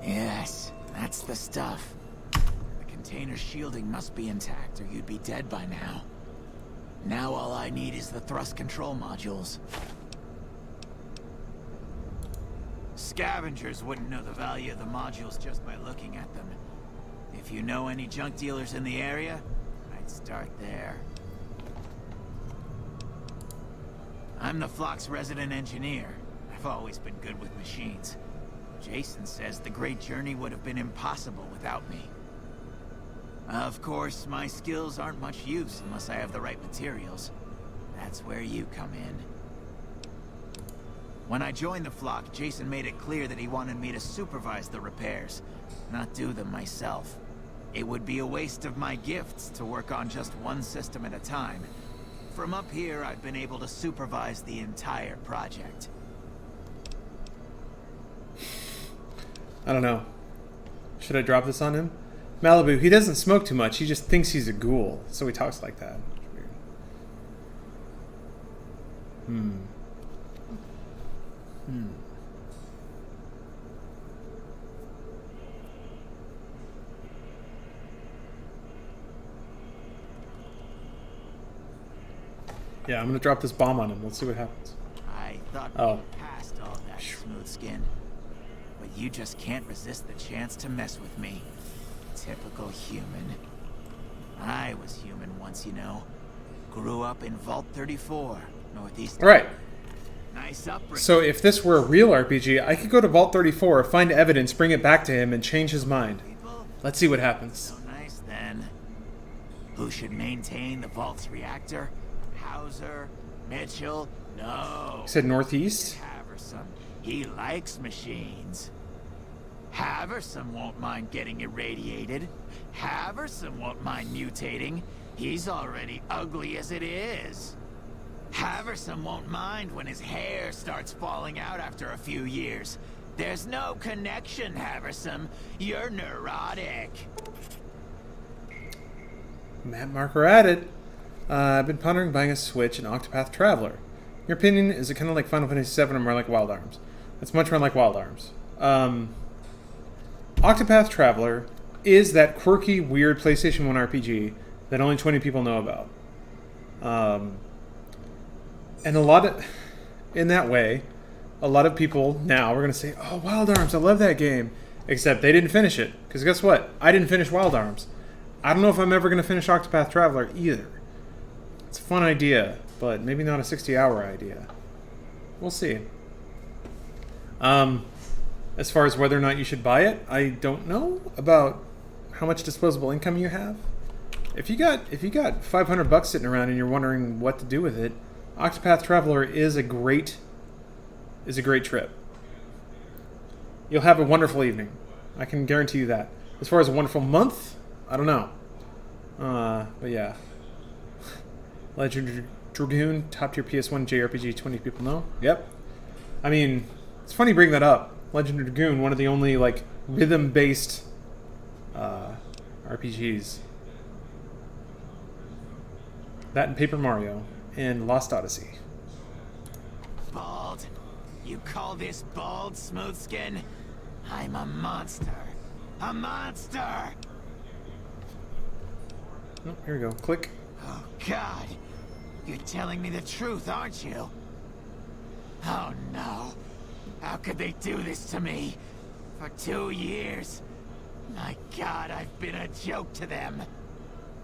Yes, that's the stuff. The container shielding must be intact, or you'd be dead by now. Now all I need is the thrust control modules. Scavengers wouldn't know the value of the modules just by looking at them. If you know any junk dealers in the area, I'd start there. I'm the Flock's resident engineer. I've always been good with machines. Jason says the Great Journey would have been impossible without me. Of course, my skills aren't much use unless I have the right materials. That's where you come in. When I joined the Flock, Jason made it clear that he wanted me to supervise the repairs, not do them myself. It would be a waste of my gifts to work on just one system at a time. From up here, I've been able to supervise the entire project. I don't know. Should I drop this on him? Malibu, he doesn't smoke too much. He just thinks he's a ghoul, so he talks like that. It's weird. Yeah, I'm gonna drop this bomb on him. Let's see what happens. I thought we passed all that, smooth skin. But you just can't resist the chance to mess with me. Typical human. I was human once, you know. Grew up in Vault 34, Northeast. Alright. Nice upbringing. So if this were a real RPG, I could go to Vault 34, find evidence, bring it back to him, and change his mind. Let's see what happens. So nice then. Who should maintain the Vault's reactor? Hauser? Mitchell? No. He said Northeast? Haverson. He likes machines. Haverson won't mind getting irradiated. Haverson won't mind mutating. He's already ugly as it is. Haverson won't mind when his hair starts falling out after a few years. There's no connection, Haverson. You're neurotic. Map marker added. I've been pondering buying a Switch and Octopath Traveler. Your opinion, is it kind of like Final Fantasy VII or more like Wild Arms? It's much more like Wild Arms. Octopath Traveler is that quirky, weird PlayStation 1 RPG that only 20 people know about. And in that way, a lot of people now are going to say, oh, Wild Arms, I love that game. Except they didn't finish it. Because guess what? I didn't finish Wild Arms. I don't know if I'm ever going to finish Octopath Traveler either. It's a fun idea, but maybe not a 60-hour idea. We'll see. As far as whether or not you should buy it, I don't know about how much disposable income you have. If you got $500 sitting around and you're wondering what to do with it, Octopath Traveler is a great trip. You'll have a wonderful evening. I can guarantee you that. As far as a wonderful month, I don't know. But yeah. Legend Dragoon, top tier PS1 JRPG, 20 people know. Yep. I mean, it's funny bringing that up. Legend of Dragoon, one of the only like rhythm-based RPGs. That and Paper Mario and Lost Odyssey. Bald? You call this bald, smooth skin? I'm a monster. A monster! Oh, here we go. Click. Oh, God. You're telling me the truth, aren't you? Oh, no. How could they do this to me? For 2 years. My God, I've been a joke to them.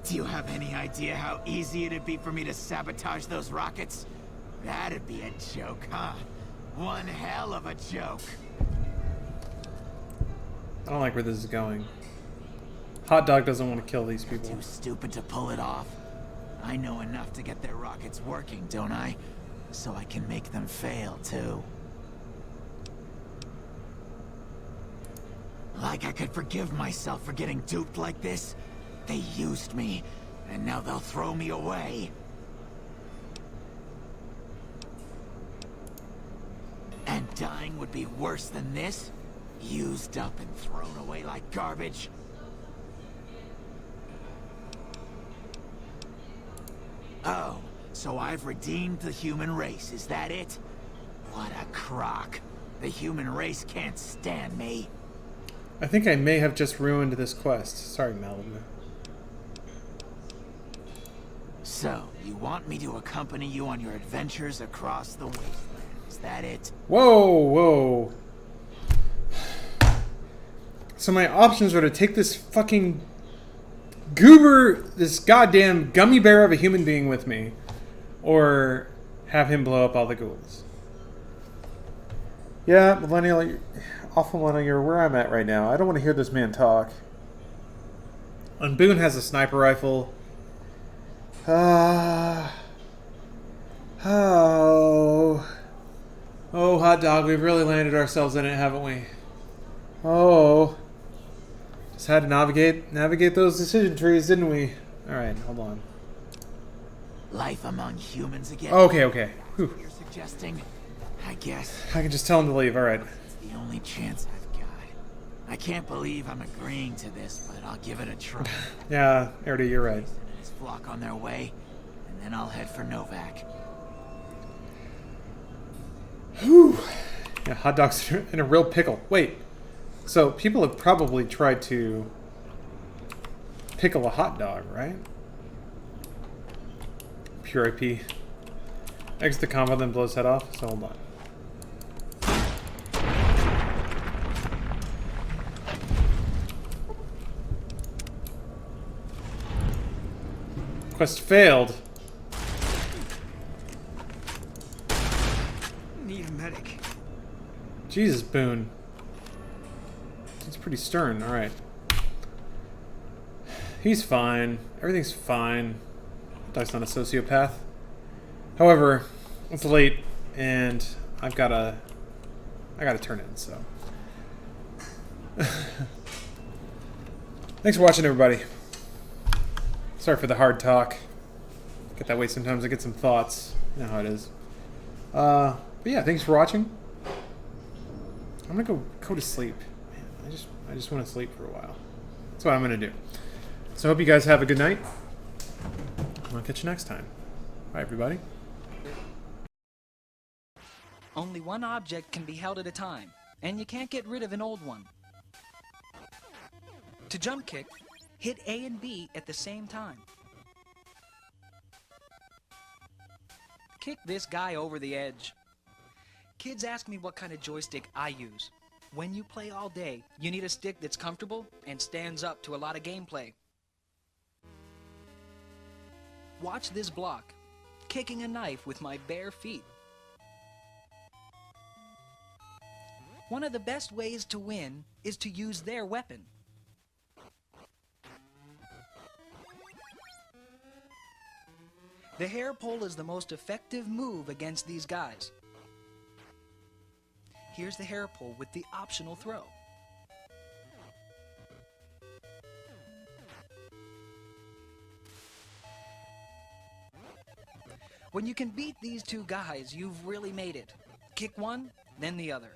Do you have any idea how easy it'd be for me to sabotage those rockets? That'd be a joke, huh? One hell of a joke. I don't like where this is going. Hot Dog doesn't want to kill these people. Too stupid to pull it off. I know enough to get their rockets working, don't I? So I can make them fail, too. Like I could forgive myself for getting duped like this? They used me, and now they'll throw me away. And dying would be worse than this? Used up and thrown away like garbage? Oh, so I've redeemed the human race, is that it? What a crock. The human race can't stand me. I think I may have just ruined this quest. Sorry, Malibu. So, you want me to accompany you on your adventures across the wasteland, is that it? Whoa, whoa. So my options are to take this fucking goober, this goddamn gummy bear of a human being with me, or have him blow up all the ghouls. Yeah, Millennial, awful Millennial, you're where I'm at right now. I don't want to hear this man talk. And Boone has a sniper rifle. Oh, Hot Dog, we've really landed ourselves in it, haven't we? Oh, just had to navigate those decision trees, didn't we? All right, hold on. Life among humans again. Okay, okay. Whew. You're suggesting, I guess. I can just tell him to leave. All right. The only chance I've got. I can't believe I'm agreeing to this, but I'll give it a try. Yeah, Erdy, you're right. Jason and his flock on their way, and then I'll head for Novak. Whew. Yeah, hot dogs in a real pickle. Wait. So people have probably tried to pickle a hot dog, right? Pure IP. Exit the combo, then blows head off. So hold on. Quest failed. Need a medic. Jesus, Boone. He's pretty stern. All right. He's fine. Everything's fine. Dog's not a sociopath. However, it's late, and I gotta turn in. So, thanks for watching, everybody. Sorry for the hard talk. Get that way sometimes. I get some thoughts. You know how it is. But yeah, thanks for watching. I'm gonna go to sleep. Man, I just want to sleep for a while. That's what I'm gonna do. So I hope you guys have a good night. I'll catch you next time. Bye, everybody. Only one object can be held at a time, and you can't get rid of an old one. To jump kick, hit A and B at the same time. Kick this guy over the edge. Kids ask me what kind of joystick I use. When you play all day, you need a stick that's comfortable and stands up to a lot of gameplay. Watch this block, kicking a knife with my bare feet. One of the best ways to win is to use their weapon. The hair pull is the most effective move against these guys. Here's the hair pull with the optional throw. When you can beat these two guys, you've really made it. Kick one, then the other.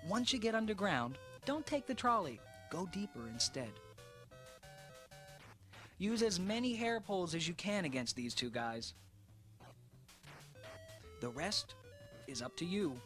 Once you get underground, don't take the trolley. Go deeper instead. Use as many hair pulls as you can against these two guys. The rest is up to you.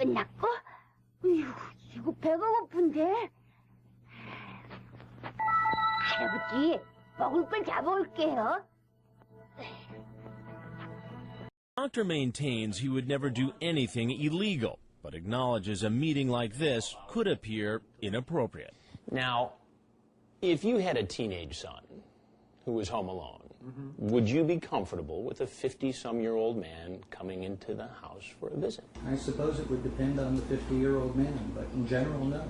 끝났고? 이거 배가 고픈데? 할아버지, 먹을 걸 잡아올게요. Doctor maintains he would never do anything illegal, but acknowledges a meeting like this could appear inappropriate. Now, if you had a teenage son who was home alone, would you be comfortable with a 50-some-year-old man coming into the house for a visit? I suppose it would depend on the 50-year-old man, but in general, no.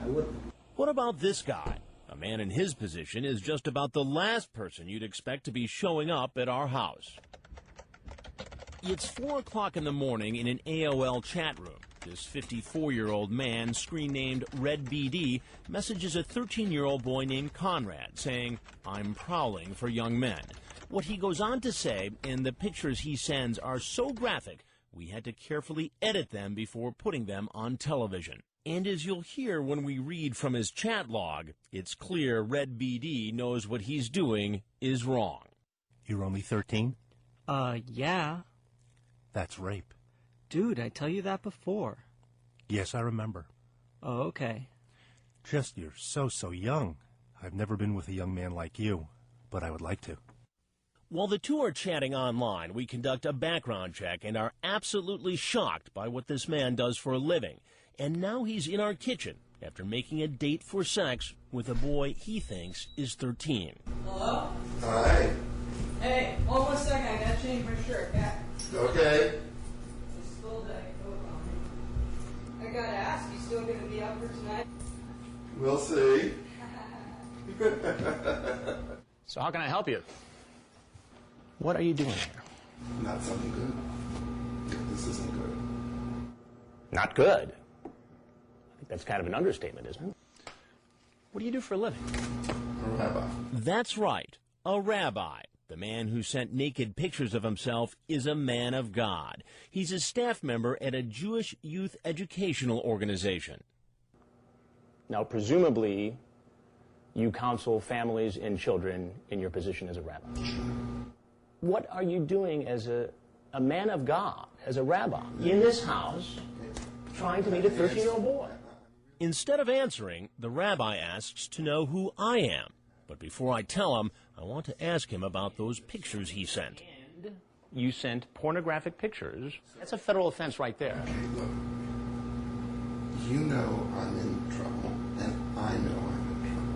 I wouldn't. What about this guy? A man in his position is just about the last person you'd expect to be showing up at our house. It's 4 o'clock in the morning in an AOL chat room. This 54-year-old man, screen-named Red BD, messages a 13-year-old boy named Conrad, saying, "I'm prowling for young men." What he goes on to say, and the pictures he sends are so graphic, we had to carefully edit them before putting them on television. And as you'll hear when we read from his chat log, it's clear Red BD knows what he's doing is wrong. You're only 13? Yeah. That's rape. Dude, I tell you that before. Yes, I remember. Oh, okay. Just you're so young. I've never been with a young man like you, but I would like to. While the two are chatting online, we conduct a background check and are absolutely shocked by what this man does for a living. And now he's in our kitchen after making a date for sex with a boy he thinks is 13. Hello? Hi. Hey, hold 1 second. I gotta change my shirt. Yeah. Okay. It's still day. I gotta ask, you still gonna be up for tonight? We'll see. So how can I help you? What are you doing here? Not something good. This isn't good. Not good? I think that's kind of an understatement, isn't it? What do you do for a living? A rabbi. That's right, a rabbi. The man who sent naked pictures of himself is a man of God. He's a staff member at a Jewish youth educational organization. Now, presumably, you counsel families and children in your position as a rabbi. What are you doing as a man of God, as a rabbi, in this house, trying to meet a 13-year-old boy? Instead of answering, the rabbi asks to know who I am. But before I tell him, I want to ask him about those pictures he sent. And you sent pornographic pictures. That's a federal offense right there. Okay, look. You know I'm in trouble, and I know I'm in trouble.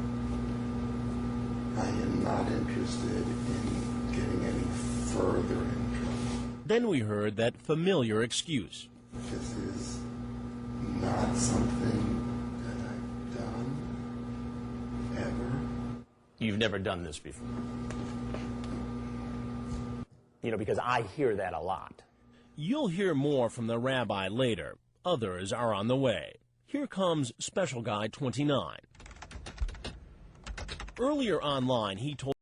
I am not interested in getting any further in trouble. Then we heard that familiar excuse. This is not something that I've done ever. You've never done this before. You know, because I hear that a lot. You'll hear more from the rabbi later. Others are on the way. Here comes Special Guy 29. Earlier online, he told